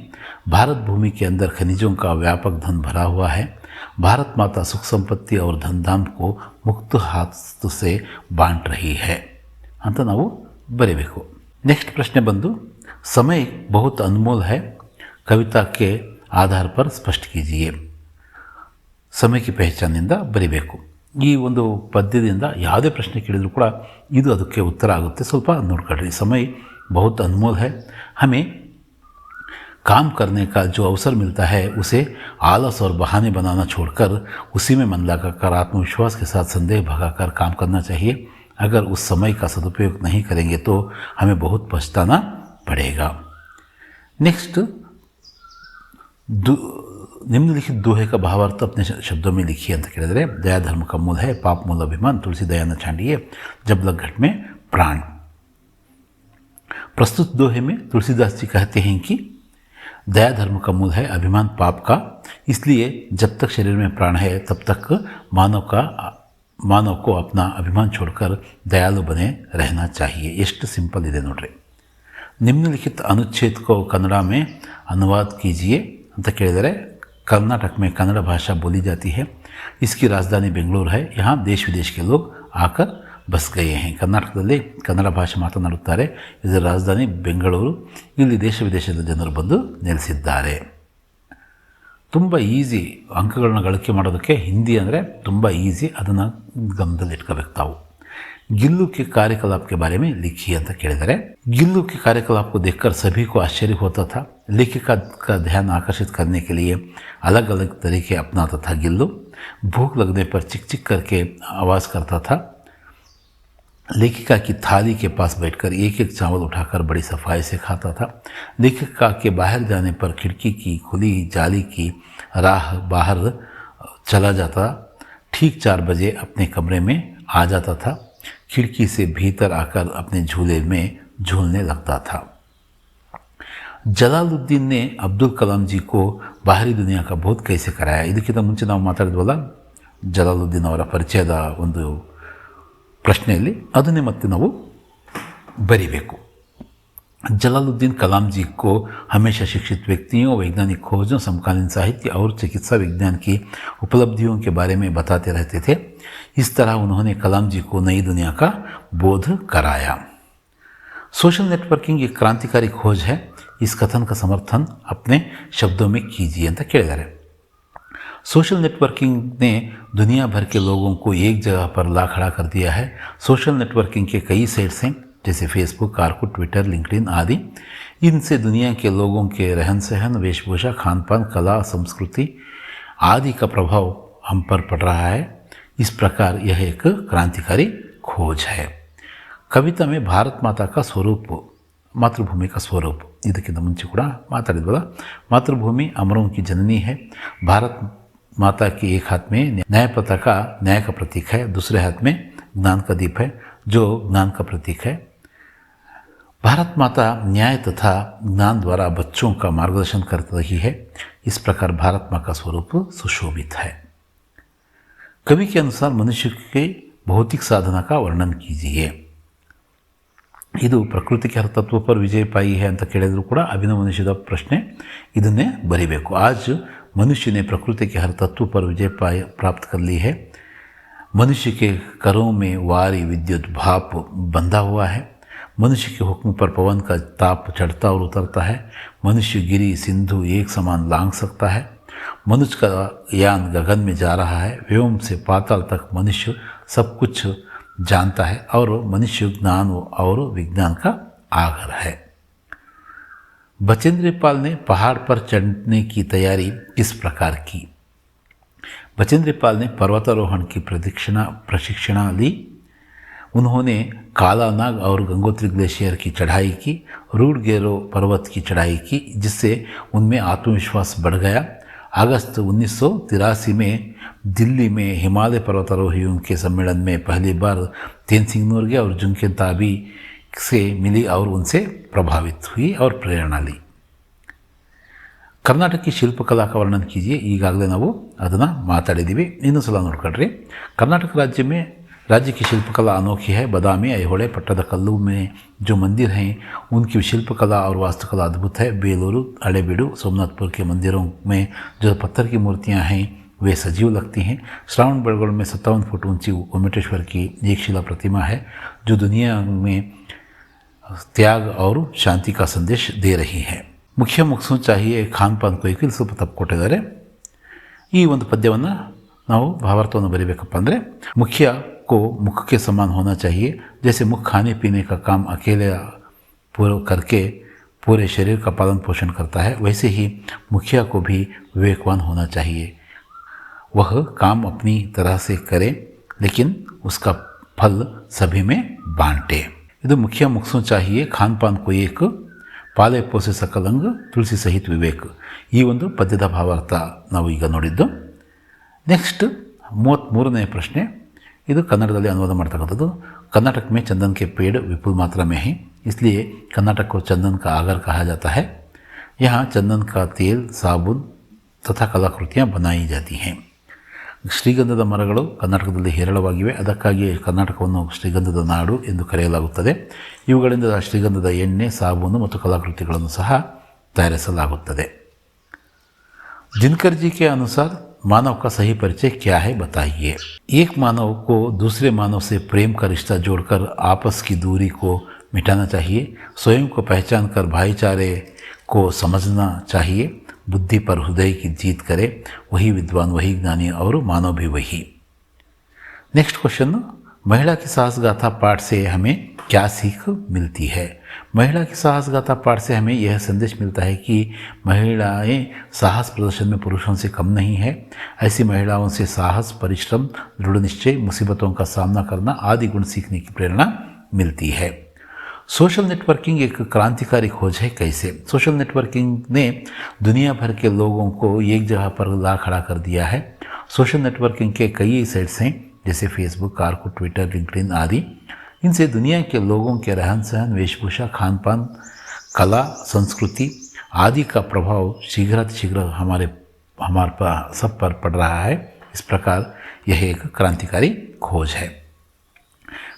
भारत भूमि के अंदर खनिजों का व्यापक धन भरा हुआ है। भारत माता सुख संपत्ति और धन धाम को मुक्त हाथ से बांट रही है ಅಂತ ನಾವು ಬರೀಬೇಕು। नेक्स्ट प्रश्न बंदु समय बहुत अनमोल है, कविता के आधार पर स्पष्ट कीजिए। समय की पहचानिंದ ಬರೀಬೇಕು। ಈ ಒಂದು ಪದ್ಯದಿಂದ ಯಾವುದೇ ಪ್ರಶ್ನೆ ಕೇಳಿದರೂ ಕೂಡ ಇದು ಅದಕ್ಕೆ ಉತ್ತರ ಆಗುತ್ತೆ। ಸ್ವಲ್ಪ ನೋಡ್ಕೊಳ್ಳಿ। समय बहुत अनमोल है, हमें काम करने का जो अवसर मिलता है उसे आलस और बहाने बनाना छोड़कर उसी में मन लगाकर आत्मविश्वास के साथ संदेह भगाकर काम करना चाहिए। अगर उस समय का सदुपयोग नहीं करेंगे तो हमें बहुत पछताना पड़ेगा। नेक्स्ट निम्नलिखित दोहे का भावार्थ अपने शब्दों में लिखिए ಅಂತ ಕೇಳಿದರೆ दया धर्म का मूल है, पाप मूल अभिमान, तुलसी दया न छांडिए, जब लग घट में प्राण। प्रस्तुत दोहे में तुलसीदास जी कहते हैं कि दया धर्म का मूल है, अभिमान पाप का, इसलिए जब तक शरीर में प्राण है तब तक मानव को अपना अभिमान छोड़कर दयालु बने रहना चाहिए। ಎಷ್ಟು सिंपल ಇದೆ ನೋಡ್ರಿ। निम्नलिखित अनुच्छेद को कन्नड़ा में अनुवाद कीजिए ಅಂತ ಕೇಳಿದರೆ कर्नाटक में कन्नड़ भाषा बोली जाती है। इसकी राजधानी बेंगलुरु है। यहाँ देश विदेश के लोग आकर बस गए हैं। ಕರ್ನಾಟಕದಲ್ಲಿ ಕನ್ನಡ ಭಾಷೆ ಮಾತನಾಡುತ್ತಾರೆ। ಇದರ ರಾಜಧಾನಿ ಬೆಂಗಳೂರು, ಇಲ್ಲಿ ದೇಶ ವಿದೇಶದ ಜನರು ಬಂದು ನೆಲೆಸಿದ್ದಾರೆ। ತುಂಬ ಈಸಿ ಅಂಕಗಳನ್ನ ಗಳಿಕೆ ಮಾಡೋದಕ್ಕೆ ಹಿಂದಿ ಅಂದರೆ ತುಂಬ ಈಸಿ, ಅದನ್ನು ಗಮನದಲ್ಲಿ ಇಟ್ಕೋಬೇಕು ತಾವು। गिल्लू के कार्यकलाप के बारे में लिखिए ಅಂತ ಕೇಳಿದರೆ गिल्लू के कार्यकलाप को देखकर सभी को आश्चर्य होता था। लेखिका का ध्यान आकर्षित करने के लिए अलग अलग तरीके अपनाता था। गिल्लू भूख लगने पर चिक चिक करके आवाज़ करता था। लेखिका की थाली के पास बैठकर एक एक चावल उठाकर बड़ी सफाई से खाता था। लेखिका के बाहर जाने पर खिड़की की खुली जाली की राह बाहर चला जाता। ठीक 4 बजे अपने कमरे में आ जाता था। खिड़की से भीतर आकर अपने झूले में झूलने लगता था। जलालुद्दीन ने अब्दुल कलाम जी को बाहरी दुनिया का बोध कैसे कराया। ಇದಕ್ಕಿಂತ ಮುಂಚೆ ನಾವು ಮಾತಾಡಿದ್ವಲ್ಲ ಜಲಾಲುದ್ದೀನ್ ಅವರ ಪರಿಚಯದ ಒಂದು ಪ್ರಶ್ನೆಯಲ್ಲಿ, ಅದನ್ನೇ ಮತ್ತೆ ನಾವು ಬರಿಬೇಕು। जलालुद्दीन कलाम जी को हमेशा शिक्षित व्यक्तियों, वैज्ञानिक खोजों, समकालीन साहित्य और चिकित्सा विज्ञान की उपलब्धियों के बारे में बताते रहते थे। इस तरह उन्होंने कलाम जी को नई दुनिया का बोध कराया। सोशल नेटवर्किंग एक क्रांतिकारी खोज है, इस कथन का समर्थन अपने शब्दों में कीजिए ಅಂತ ಕೇಳಿದ್ದಾರೆ। सोशल नेटवर्किंग ने दुनिया भर के लोगों को एक जगह पर ला खड़ा कर दिया है। सोशल नेटवर्किंग के कई साइट्स हैं जैसे फेसबुक, आर्कुट, ट्विटर, लिंक्डइन आदि। इनसे दुनिया के लोगों के रहन सहन, वेशभूषा, खान पान, कला, संस्कृति आदि का प्रभाव हम पर पड़ रहा है। इस प्रकार यह एक क्रांतिकारी खोज है। कविता में भारत माता का स्वरूप, मातृभूमि का स्वरूप, ಇದಕ್ಕಿಂತ ಮುಂಚೆ ಕೂಡ ಮಾತಾಡಿದ್ವಲ್ಲ। मातृभूमि अमरों की जननी है। भारत माता के एक हाथ में न्याय पताका न्याय का प्रतीक है, दूसरे हाथ में ज्ञान का दीप है जो ज्ञान का प्रतीक है। भारत माता न्याय तथा ज्ञान द्वारा बच्चों का मार्गदर्शन कर रही है। इस प्रकार भारत माँ का स्वरूप सुशोभित है। कवि के अनुसार मनुष्य के भौतिक साधना का वर्णन कीजिए। ಇದು ಪ್ರಕೃತಿ के हर तत्व पर विजय पाई है ಅಂತ ಕೇಳಿದ್ರು ಕೂಡ अभिनव मनुष्यದ ಪ್ರಶ್ನೆ ಇದನ್ನೇ ಬರಿಬೇಕು। आज मनुष्य ने प्रकृति के हर तत्व पर विजय प्राप्त कर ली है। मनुष्य के करों में वारी विद्युत भाप बंधा हुआ है। मनुष्य के हुक्म पर पवन का ताप चढ़ता और उतरता है। मनुष्य गिरी सिंधु एक समान लांघ सकता है। मनुष्य का यान गगन में जा रहा है। व्योम से पाताल तक मनुष्य सब कुछ जानता है और मनुष्य ज्ञान और विज्ञान का आगर है। बचेंद्र पाल ने पहाड़ पर चढ़ने की तैयारी किस प्रकार की। बचेंद्र पाल ने पर्वतारोहण की प्रशिक्षण ली। उन्होंने कालानाग और गंगोत्री ग्लेशियर की चढ़ाई की, रूडगेरो पर्वत की चढ़ाई की, जिससे उनमें आत्मविश्वास बढ़ गया। अगस्त 1983 में दिल्ली में हिमालय पर्वतारोहियों के सम्मेलन में पहली बार तेनसिंग नोर्गे और जुंके ताबी से मिली और उनसे प्रभावित हुई और प्रेरणा ली। कर्नाटक की शिल्पकला का वर्णन कीजिए। ಈಗಾಗಲೇ ನಾವು ಅದನ್ನು ಮಾತಾಡಿದ್ದೀವಿ, ಇನ್ನೊಂದು ಸಲ ನೋಡ್ಕೊಳ್ರಿ। कर्नाटक राज्य में राज्य की शिल्पकला अनोखी है। बादामी, ऐहोळे, पट्टदकल्लू में जो मंदिर हैं उनकी शिल्पकला और वास्तुकला अद्भुत है। बेलूरू, हळेबीडु, सोमनाथपुर के मंदिरों में जो पत्थर की मूर्तियां हैं वे सजीव लगती हैं। श्रावण बेळगोळ में 57 फुट ऊंची गोमटेश्वर की एक शिला प्रतिमा है जो दुनिया में त्याग और शांति का संदेश दे रही है। ಮುಖ್ಯ ಮುಖ್ಸೂಚಾಹಿಯೇ ಖಾನ್ ಪಾನ್ ಕೊಯ್ಕಿಲ್ ಸ್ವಲ್ಪ ತಪ್ಪು ಕೊಟ್ಟಿದ್ದಾರೆ. ಈ ಒಂದು ಪದ್ಯವನ್ನು ನಾವು ಭಾವಾರ್ಥವನ್ನು ಬರೀಬೇಕಪ್ಪ ಅಂದರೆ ಮುಖ್ಯ को मुख के समान होना चाहिए. जैसे मुख खाने पीने का काम अकेले पूरा करके पूरे शरीर का पालन पोषण करता है, वैसे ही मुखिया को भी विवेकवान होना चाहिए. वह काम अपनी तरह से करे लेकिन उसका फल सभी में बांटे. ಇದು ಮುಖ್ಯ ಮುಖ್ಸು चाहिए खान पान को एक ಪಾಲೆ ಪೋಸೆ ಸಕಲಂಗ ತುಳಸಿ ಸಹಿತ ವಿವೇಕ್. ಈ ಒಂದು ಪದ್ಯದ ಭಾವಾರ್ಥ ನಾವು ಈಗ ನೋಡಿದ್ದು. ನೆಕ್ಸ್ಟ್ 33ನೇ ಪ್ರಶ್ನೆ, ಇದು ಕನ್ನಡದಲ್ಲಿ ಅನುವಾದ ಮಾಡ್ತಕ್ಕಂಥದ್ದು. कर्नाटक में चंदन के पेड़ विपुल मात्रा में हैं, इसलिए कर्नाटक को चंदन का आगर कहा जाता है. यहाँ चंदन का तेल, साबुन तथा कलाकृतियाँ बनाई जाती हैं. ಶ್ರೀಗಂಧದ ಮರಗಳು ಕರ್ನಾಟಕದಲ್ಲಿ ಹೇರಳವಾಗಿವೆ. ಅದಕ್ಕಾಗಿ ಕರ್ನಾಟಕವನ್ನು ಶ್ರೀಗಂಧದ ನಾಡು ಎಂದು ಕರೆಯಲಾಗುತ್ತದೆ. ಇವುಗಳಿಂದ ಶ್ರೀಗಂಧದ ಎಣ್ಣೆ, ಸಾಬೂನು ಮತ್ತು ಕಲಾಕೃತಿಗಳನ್ನು ಸಹ ತಯಾರಿಸಲಾಗುತ್ತದೆ. दिनकर जी के अनुसार मानव का सही परिचय क्या है बताइए. एक मानव को दूसरे मानव से प्रेम का रिश्ता जोड़कर आपस की दूरी को मिटाना चाहिए. स्वयं को पहचान कर भाईचारे को समझना चाहिए. बुद्धि पर हृदय की जीत करे, वही विद्वान, वही ज्ञानी और मानव भी वही. नेक्स्ट क्वेश्चन, महिला की साहस गाथा पाठ से हमें क्या सीख मिलती है. महिला की साहस गाथा पाठ से हमें यह संदेश मिलता है कि महिलाएं साहस प्रदर्शन में पुरुषों से कम नहीं है. ऐसी महिलाओं से साहस, परिश्रम, दृढ़ निश्चय, मुसीबतों का सामना करना आदि गुण सीखने की प्रेरणा मिलती है. सोशल नेटवर्किंग एक क्रांतिकारी खोज है. कैसे. सोशल नेटवर्किंग ने दुनिया भर के लोगों को एक जगह पर ला खड़ा कर दिया है. सोशल नेटवर्किंग के कई साइट्स हैं जैसे फेसबुक, कारकुट, ट्विटर, लिंक्डइन आदि. इनसे दुनिया के लोगों के रहन सहन, वेशभूषा, खान पान, कला, संस्कृति आदि का प्रभाव शीघ्र हमारे पर सब पर पड़ रहा है. इस प्रकार यह एक क्रांतिकारी खोज है.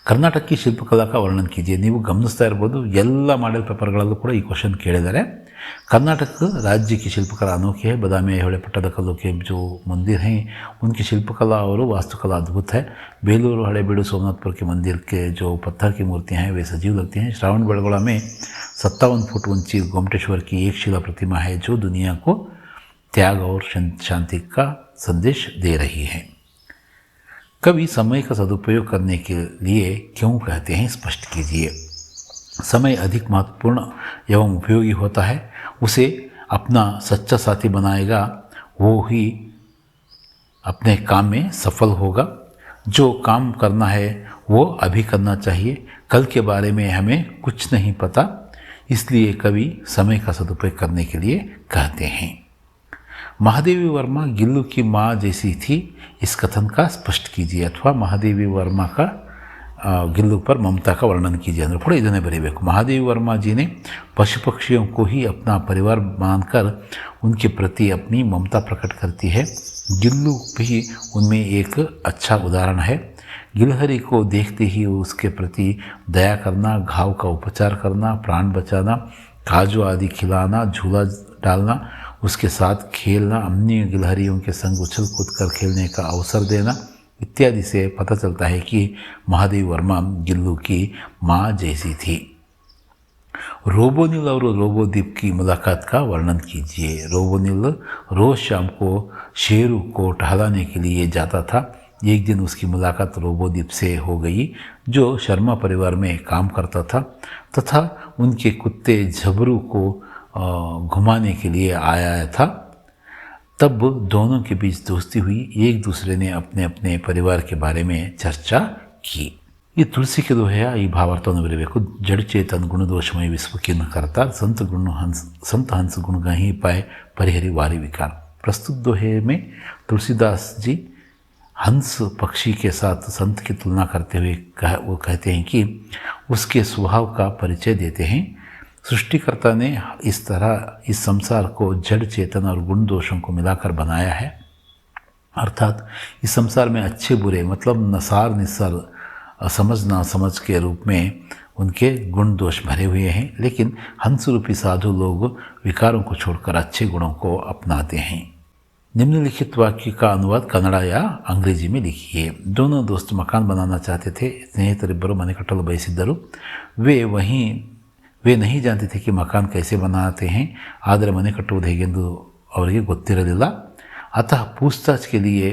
ಕರ್ನಾಟಕ की ಶಿಲ್ಪಕಲಾ का वर्णन कीजिए. ನೀವು ಗಮನಿಸ್ತಾ ಇರ್ಬೋದು ಎಲ್ಲ ಮಾಡೆಲ್ ಪೇಪರ್ಗಳಲ್ಲೂ ಕೂಡ ಈ ಕ್ವಶನ್ ಕೇಳಿದ್ದಾರೆ. कर्नाटक राज्य की शिल्पकला अनोखी है. बादामी, ऐहोळे, पट्टदकल्लू के जो मंदिर हैं उनकी शिल्पकला और वास्तुकला अद्भुत है. बेलूरू, हळेबीडु, सोमनाथपुर के मंदिर के जो पत्थर की मूर्तियाँ हैं वे सजीव लगती हैं. श्रावण बेळगोळ में 57 फुट ऊंची गोमटेश्वर की एक शिला प्रतिमा है जो दुनिया को त्याग और शांति का संदेश दे रही है. कभी समय का सदुपयोग करने के लिए क्यों कहते हैं, स्पष्ट कीजिए. समय अधिक महत्वपूर्ण एवं उपयोगी होता है. उसे अपना सच्चा साथी बनाएगा वो ही अपने काम में सफल होगा. जो काम करना है वो अभी करना चाहिए. कल के बारे में हमें कुछ नहीं पता, इसलिए कभी समय का सदुपयोग करने के लिए कहते हैं. महादेवी वर्मा गिल्लू की माँ जैसी थी, इस कथन का स्पष्ट कीजिए. अथवा महादेवी वर्मा का गिल्लू पर ममता का वर्णन कीजिए अंदर ಕೂಡ ಇದನ್ನೇ ಬರೀಬೇಕು. महादेवी वर्मा जी ने पशु पक्षियों को ही अपना परिवार मानकर उनके प्रति अपनी ममता प्रकट करती है. गिल्लू भी उनमें एक अच्छा उदाहरण है. गिलहरी को देखते ही उसके प्रति दया करना, घाव का उपचार करना, प्राण बचाना, काजू आदि खिलाना, झूला डालना, उसके साथ खेलना, अन्य गिलहरियों के संग उछल कूद कर खेलने का अवसर देना इत्यादि से पता चलता है कि महादेवी वर्मा गिल्लू की माँ जैसी थी. रोबोनिल और रोबोदीप की मुलाकात का वर्णन कीजिए. रोबोनिल रोज़ शाम को शेरू को टहलाने के लिए जाता था. एक दिन उसकी मुलाकात रोबोदीप से हो गई जो शर्मा परिवार में काम करता था तथा उनके कुत्ते झबरू को घुमाने के लिए आया था. तब दोनों के बीच दोस्ती हुई. एक दूसरे ने अपने अपने परिवार के बारे में चर्चा की. ಈ ತುಳಸಿ के दोहे ಈ ಭಾವಾರ್ಥವನ್ನು ಬರೀಬೇಕು. जड़ चेतन गुण दोषमय विश्व किन करता, संत हंस गुण गही पाए परिहरी वारी विकार. प्रस्तुत दोहे में तुलसीदास जी हंस पक्षी के साथ संत की तुलना करते हुए वो कहते हैं कि उसके स्वभाव का परिचय देते हैं. सृष्टिकर्ता ने इस तरह इस संसार को जड़ चेतन और गुण दोषों को मिलाकर बनाया है. अर्थात इस संसार में अच्छे बुरे मतलब नसार निस्सार समझ ना समझ के रूप में उनके गुण दोष भरे हुए हैं, लेकिन हंस रूपी साधु लोग विकारों को छोड़कर अच्छे गुणों को अपनाते हैं। निम्नलिखित वाक्य का अनुवाद कन्नड़ या अंग्रेजी में लिखिए। दोनों दोस्त मकान बनाना चाहते थे। स्नेहितरिಬ್ಬರು ಮನೆ ಕಟ್ಟಲು ಬಯಸಿದ್ದರು। वे नहीं जानते थे कि मकान कैसे बनाते हैं, ಆದರೆ ಮನೆ ಕಟ್ಟುವುದು ಹೇಗೆಂದು ಅವರಿಗೆ ಗೊತ್ತಿರಲಿಲ್ಲ। अतः पूछताछ के लिए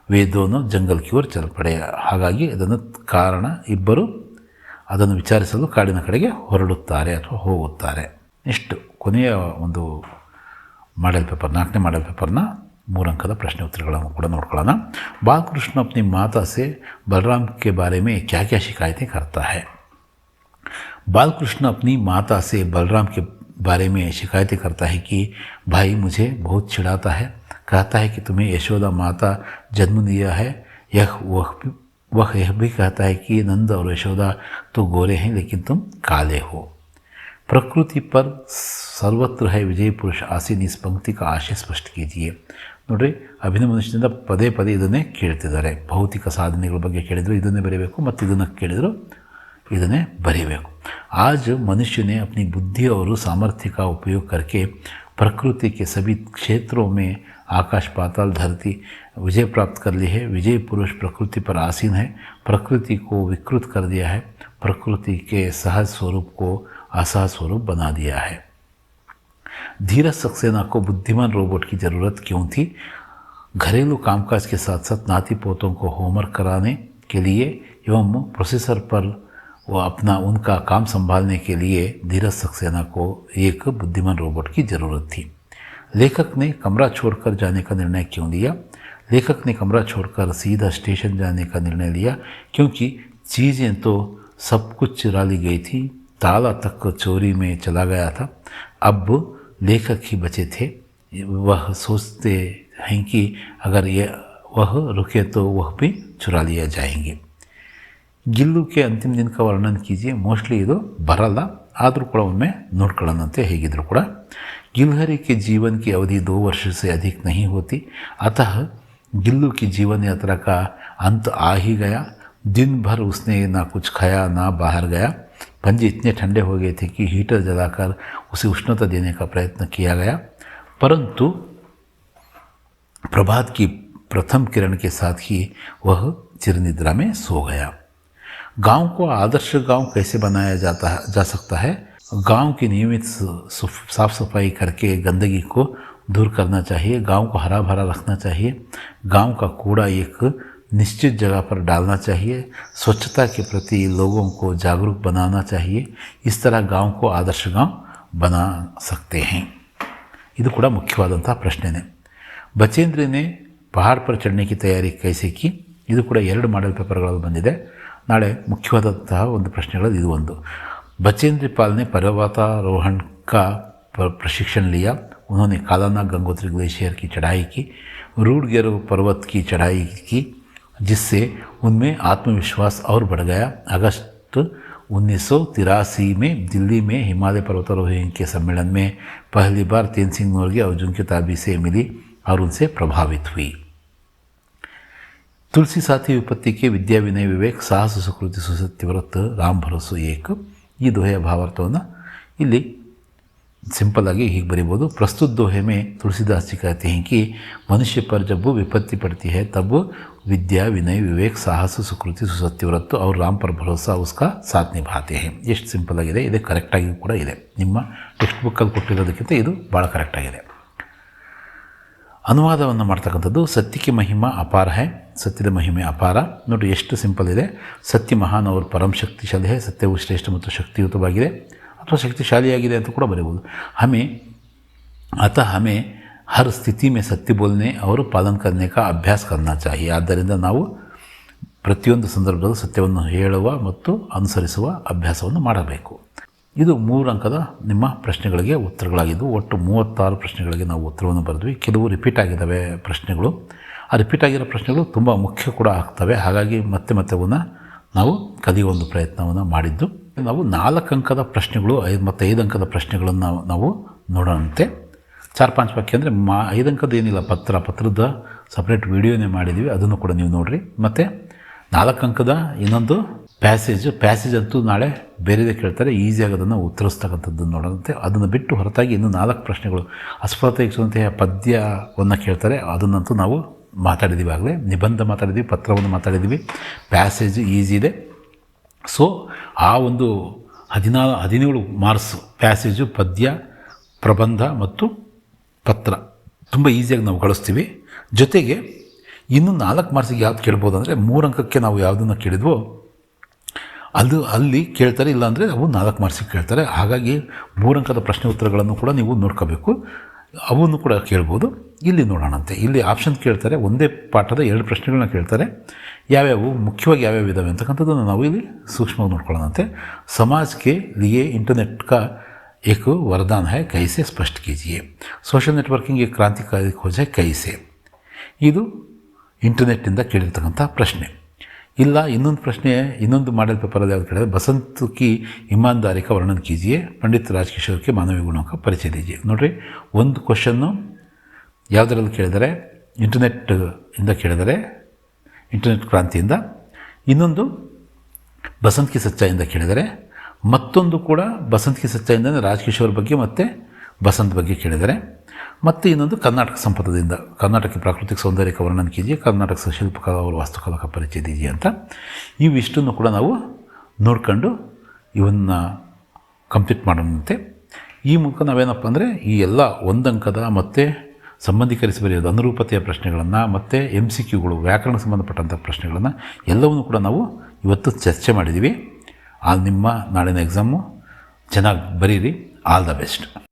वे दोनों जंगल की ओर चल पड़े। ಹಾಗಾಗಿ ಅದನ್ನು ಕಾರಣ ಇಬ್ಬರು ಅದನ್ನು ವಿಚಾರಿಸಲು ಕಾಡಿನ ಕಡೆಗೆ ಹೊರಡುತ್ತಾರೆ ಅಥವಾ ಹೋಗುತ್ತಾರೆ। ನೆಕ್ಸ್ಟ್ ಕೊನೆಯ ಒಂದು मॉडल पेपर 4ನೇ मॉडल पेपरನ 3 अंक प्रश्न उत्तरಗಳನ್ನು ಕೂಡ ನೋಡ್ಕೊಳ್ಳೋಣ। बालकृष्ण अपनी माता से बलराम के बारे में क्या क्या शिकायतें करता है। बालकृष्ण अपनी माता से बलराम के बारे में शिकायतें करता है कि भाई मुझे बहुत चिढ़ाता है, कहता है कि तुम्हें यशोदा माता जन्म दिया है। वह यह भी कहता है कि नंद और यशोदा तो गोरे हैं लेकिन तुम काले हो। प्रकृति पर सर्वत्र है विजय पुरुष आसीन। इस पंक्ति का आशय स्पष्ट कीजिए। ನೋಡ್ರಿ, ಅಭಿನವ ಮನುಷ್ಯನಿಂದ ಪದೇ ಪದೇ ಇದನ್ನೇ ಕೇಳ್ತಿದ್ದಾರೆ। ಭೌತಿಕ ಸಾಧನೆಗಳ ಬಗ್ಗೆ ಕೇಳಿದ್ರು ಇದನ್ನೇ ಬರೀಬೇಕು, ಮತ್ತು ಇದನ್ನು ಕೇಳಿದ್ರು ಇದನ್ನೇ बरीಬೇಕು। आज मनुष्य ने अपनी बुद्धि और सामर्थ्य का उपयोग करके प्रकृति के सभी क्षेत्रों में आकाश पाताल धरती विजय प्राप्त कर ली है। विजय पुरुष प्रकृति पर आसीन है, प्रकृति को विकृत कर दिया है, प्रकृति के सहज स्वरूप को असहज स्वरूप बना दिया है। धीरज सक्सेना को बुद्धिमान रोबोट की ज़रूरत क्यों थी। घरेलू कामकाज के साथ साथ नाती पोतों को होमवर्क कराने के लिए एवं प्रोसेसर पर वो अपना उनका काम संभालने के लिए धीरज सक्सेना को एक बुद्धिमान रोबोट की ज़रूरत थी। लेखक ने कमरा छोड़कर जाने का निर्णय क्यों लिया। लेखक ने कमरा छोड़कर सीधा स्टेशन जाने का निर्णय लिया क्योंकि चीज़ें तो सब कुछ चुरा ली गई थी, ताला तक चोरी में चला गया था। अब लेखक ही बचे थे। वह सोचते हैं कि अगर वह रुके तो वह भी चुरा लिया जाएंगे। ಗಿಲ್ಲು के अंतिम दिन का वर्णन कीजिए। मोस्टली ಇದು ಬರಲ್ಲ, ಆದರೂ ಕೂಡ ಒಮ್ಮೆ ನೋಡ್ಕೊಳ್ಳೋಣಂತೆ ಹೇಗಿದ್ರು ಕೂಡ। गिलहरी के जीवन की अवधि 2 वर्ष से अधिक नहीं होती, अतः गिल्लू की जीवन यात्रा का अंत आ ही गया। दिन भर उसने ना कुछ खाया ना बाहर गया। पंजे इतने ठंडे हो गए थे कि हीटर जलाकर उसे उष्णता देने का प्रयत्न किया गया, परंतु प्रभात की प्रथम किरण के साथ ही वह चिरनिद्रा में सो गया। गांव को आदर्श गांव कैसे बनाया जा सकता है। गांव की नियमित साफ सफाई करके गंदगी को दूर करना चाहिए। गांव को हरा भरा रखना चाहिए। गांव का कूड़ा एक निश्चित जगह पर डालना चाहिए। स्वच्छता के प्रति लोगों को जागरूक बनाना चाहिए। इस तरह गांव को आदर्श गांव बना सकते हैं। ಇದು ಕೂಡ ಮುಖ್ಯವಾದಂತಹ ಪ್ರಶ್ನೆನೇ। ಬಚೇಂದ್ರಿ ने पहाड़ पर चढ़ने की तैयारी कैसे की। ಇದು ಕೂಡ 2 मॉडल पेपरಗಳಲ್ಲಿ ಬಂದಿದೆ। ನಾಳೆ ಮುಖ್ಯವಾದಂತಹ ಒಂದು ಪ್ರಶ್ನೆಗಳಲ್ಲಿ ಇದು ಒಂದು। बचेंद्र पाल ने पर्वतारोहण का प्रशिक्षण लिया। उन्होंने कालाना गंगोत्री ग्लेशियर की चढ़ाई की, रूडगेरो पर्वत की चढ़ाई की, जिससे उनमें आत्मविश्वास और बढ़ गया। अगस्त 1983 में दिल्ली में हिमालय पर्वतारोहण के सम्मेलन में पहली बार तेनसिंग नोर्गे अर्जुन की ताबी से मिली और उनसे प्रभावित हुई। तुलसी साथी विपत्ति के विद्या विनय विवेक साहस सुकृति सुसत्यव्रत राम भरोसो एक। ಈ ದೋಹೆಯ ಭಾವಾರ್ಥವನ್ನು ಇಲ್ಲಿ सिंपल आगे ही बरीಬೋದು। प्रस्तुत दोहे में तुलसीदास जी कहते हैं कि मनुष्य पर जब वो विपत्ति पड़ती है तब विद्या विनय विवेक साहस सुकृति सुसत्यव्रत और राम पर भरोसा उसका साथ निभाते हैं। ಎಷ್ಟು ಸಿಂಪಲ್ ಆಗಿದೆ, ಇದು ಕರೆಕ್ಟಾಗಿ ಕೂಡ ಇದೆ। ನಿಮ್ಮ ಟೆಕ್ಸ್ಟ್ ಬುಕ್ಕಲ್ಲಿ ಕೊಟ್ಟಿರೋದಕ್ಕಿಂತ ಇದು ಭಾಳ ಕರೆಕ್ಟಾಗಿದೆ। ಅನುವಾದವನ್ನು ಮಾಡ್ತಕ್ಕಂಥದ್ದು ಸತ್ಯಕ್ಕೆ ಮಹಿಮಾ ಅಪಾರ है। ಸತ್ಯದ ಮಹಿಮೆ ಅಪಾರ ನೋಡಿ ಎಷ್ಟು ಸಿಂಪಲ್ ಇದೆ। ಸತ್ಯ ಮಹಾನ್ और परम शक्तिशाली है। ಸತ್ಯವು ಶ್ರೇಷ್ಠ ಮತ್ತು ಶಕ್ತಿಯುತವಾಗಿದೆ ಅಥವಾ ಶಕ್ತಿಶಾಲಿಯಾಗಿದೆ ಅಂತ ಕೂಡ ಬರೀಬೋದು। हमें हर स्थिति में सत्य बोलने और पालन करने का अभ्यास करना चाहिए। ಆದ್ದರಿಂದ ನಾವು ಪ್ರತಿಯೊಂದು ಸಂದರ್ಭದಲ್ಲೂ ಸತ್ಯವನ್ನು ಹೇಳುವ ಮತ್ತು ಅನುಸರಿಸುವ ಅಭ್ಯಾಸವನ್ನು ಮಾಡಬೇಕು। ಇದು 3 ಅಂಕದ ನಿಮ್ಮ ಪ್ರಶ್ನೆಗಳಿಗೆ ಉತ್ತರಗಳಾಗಿದ್ದು ಒಟ್ಟು 36 ಪ್ರಶ್ನೆಗಳಿಗೆ ನಾವು ಉತ್ತರವನ್ನು ಬರೆದ್ವಿ। ಕೆಲವು ರಿಪೀಟ್ ಆಗಿದ್ದಾವೆ ಪ್ರಶ್ನೆಗಳು। ಆ ರಿಪೀಟ್ ಆಗಿರೋ ಪ್ರಶ್ನೆಗಳು ತುಂಬ ಮುಖ್ಯ ಕೂಡ ಆಗ್ತವೆ, ಹಾಗಾಗಿ ಮತ್ತೆ ಅವನ್ನ ನಾವು ಕಲಿಯುವ ಒಂದು ಪ್ರಯತ್ನವನ್ನು ಮಾಡಿದ್ದು। ನಾವು 4 ಅಂಕದ ಪ್ರಶ್ನೆಗಳು ಮತ್ತು 5 ಅಂಕದ ಪ್ರಶ್ನೆಗಳನ್ನು ನಾವು ನೋಡೋಣಂತೆ। 4-5 ವಾಕ್ಯ ಅಂದರೆ 5 ಅಂಕದ ಏನಿಲ್ಲ, ಪತ್ರದ ಸಪ್ರೇಟ್ ವಿಡಿಯೋನೇ ಮಾಡಿದ್ದೀವಿ, ಅದನ್ನು ಕೂಡ ನೀವು ನೋಡಿರಿ। ಮತ್ತು 4 ಅಂಕದ ಇನ್ನೊಂದು ಪ್ಯಾಸೇಜ್ ಅಂತೂ ನಾಳೆ ಬೇರೆದೇ ಕೇಳ್ತಾರೆ, ಈಸಿಯಾಗಿ ಅದನ್ನು ಉತ್ತರಿಸ್ತಕ್ಕಂಥದ್ದನ್ನು ನೋಡೋದಂತೆ. ಅದನ್ನು ಬಿಟ್ಟು ಹೊರತಾಗಿ ಇನ್ನೂ 4 ಪ್ರಶ್ನೆಗಳು ಅಸ್ಫಲತೆಯ ಪದ್ಯವನ್ನು ಕೇಳ್ತಾರೆ. ಅದನ್ನಂತೂ ನಾವು ಮಾತಾಡಿದ್ದೀವಿ, ಆಗಲೇ ನಿಬಂಧ ಮಾತಾಡಿದ್ದೀವಿ, ಪತ್ರವನ್ನು ಮಾತಾಡಿದ್ದೀವಿ. ಪ್ಯಾಸೇಜ್ ಈಸಿ ಇದೆ. ಸೊ ಆ ಒಂದು 17 ಮಾರ್ಕ್ಸ್ ಪ್ಯಾಸೇಜು, ಪದ್ಯ, ಪ್ರಬಂಧ ಮತ್ತು ಪತ್ರ ತುಂಬ ಈಸಿಯಾಗಿ ನಾವು ಕಳಿಸ್ತೀವಿ. ಜೊತೆಗೆ ಇನ್ನೂ 4 ಮಾರ್ಕ್ಸಿಗೆ ಯಾವ್ದು ಕೇಳ್ಬೋದು ಅಂದರೆ 3 ಅಂಕಕ್ಕೆ ನಾವು ಯಾವುದನ್ನು ಕೇಳಿದ್ವೋ ಅಲ್ಲಿ ಕೇಳ್ತಾರೆ, ಇಲ್ಲಾಂದರೆ ಅವು 4 ಮಾರ್ಕ್ಸಿಗೆ ಕೇಳ್ತಾರೆ. ಹಾಗಾಗಿ 3 ಅಂಕದ ಪ್ರಶ್ನೆ ಉತ್ತರಗಳನ್ನು ಕೂಡ ನೀವು ನೋಡ್ಕೋಬೇಕು, ಅವನ್ನು ಕೂಡ ಕೇಳ್ಬೋದು. ಇಲ್ಲಿ ನೋಡೋಣಂತೆ. ಇಲ್ಲಿ ಆಪ್ಷನ್ ಕೇಳ್ತಾರೆ, ಒಂದೇ ಪಾಠದ 2 ಪ್ರಶ್ನೆಗಳನ್ನ ಕೇಳ್ತಾರೆ. ಯಾವ್ಯಾವು ಮುಖ್ಯವಾಗಿ ಯಾವ್ಯಾವ ಇದ್ದಾವೆ ಅಂತಕ್ಕಂಥದ್ದನ್ನು ನಾವು ಇಲ್ಲಿ ಸೂಕ್ಷ್ಮವಾಗಿ ನೋಡ್ಕೊಳ್ಳೋಣಂತೆ. ಸಮಾಜಕ್ಕೆ ಲಿಯೇ ಇಂಟರ್ನೆಟ್ ಕಾ एक वरदान है, कैसे स्पष्ट कीजिए. सोशल नेटवर्किंग एक क्रांतिकारी खोज है, कैसे. ಇದು ಇಂಟರ್ನೆಟ್ಟಿಂದ ಕೇಳಿರ್ತಕ್ಕಂಥ ಪ್ರಶ್ನೆ. ಇಲ್ಲ ಇನ್ನೊಂದು ಪ್ರಶ್ನೆ, ಇನ್ನೊಂದು ಮಾಡೆಲ್ ಪೇಪರಲ್ಲಿ ಯಾವ್ದು ಕೇಳಿದ್ರೆ, ಬಸಂತ್ ಕಿ ಇಮಾನ್ದಾರಿ ಕಾ ವರ್ಣನ್ ಕೀಜಿಯೇ, ಪಂಡಿತ್ ರಾಜಕಿಶೋರ್ ಕೆ ಮಾನವೀಯ ಗುಣೋं का ಪರಿಚಯ ದೀಜಿಯೇ. ನೋಡಿರಿ, ಒಂದು ಕ್ವಶನ್ನು ಯಾವುದರಲ್ಲಿ ಕೇಳಿದರೆ, ಇಂಟರ್ನೆಟ್ಟಿಂದ ಕೇಳಿದರೆ, ಇಂಟರ್ನೆಟ್ ಕ್ರಾಂತಿಯಿಂದ. ಇನ್ನೊಂದು ಬಸಂತ್ ಕಿ ಸಚ್ಚಾಯಿಂದ ಕೇಳಿದರೆ, ಮತ್ತೊಂದು ಕೂಡ ಬಸಂತ್ ಕಿ ಸಚ್ಚಾಯಿಂದ ರಾಜಕಿಶೋರ್ ಬಗ್ಗೆ ಮತ್ತು ಬಸಂತ್ ಬಗ್ಗೆ ಕೇಳಿದರೆ. ಮತ್ತು ಇನ್ನೊಂದು ಕರ್ನಾಟಕ ಸಂಪದದಿಂದ, ಕರ್ನಾಟಕ ಪ್ರಾಕೃತಿಕ ಸೌಂದರ್ಯ का वर्णन कीजिए, ಕರ್ನಾಟಕ ಶಿಲ್ಪಕಲಾ और ವಾಸ್ತುಕಲಾ का ಪರಿಚಯ ದೀಜಿಯೇ ಅಂತ. ಇವಿಷ್ಟನ್ನು ಕೂಡ ನಾವು ನೋಡ್ಕೊಂಡು ಇವನ್ನ ಕಂಪ್ಲೀಟ್ ಮಾಡೋಣಂತೆ. ಈ ಮೂಲಕ ನಾವೇನಪ್ಪ ಅಂದರೆ ಈ ಎಲ್ಲ 1 ಅಂಕದ ಮತ್ತು ಸಂಬಂಧೀಕರಿಸಿ ಬರೆಯೋದು ಅನುರೂಪತೆಯ ಪ್ರಶ್ನೆಗಳನ್ನು ಮತ್ತು MCQಗಳು, ವ್ಯಾಕರಣ ಸಂಬಂಧಪಟ್ಟಂಥ ಪ್ರಶ್ನೆಗಳನ್ನು ಎಲ್ಲವನ್ನೂ ಕೂಡ ನಾವು ಇವತ್ತು ಚರ್ಚೆ ಮಾಡಿದ್ದೀವಿ. ನಿಮ್ಮ ನಾಳಿನ ಎಕ್ಸಾಮು ಚೆನ್ನಾಗಿ ಬರೀರಿ. All the best.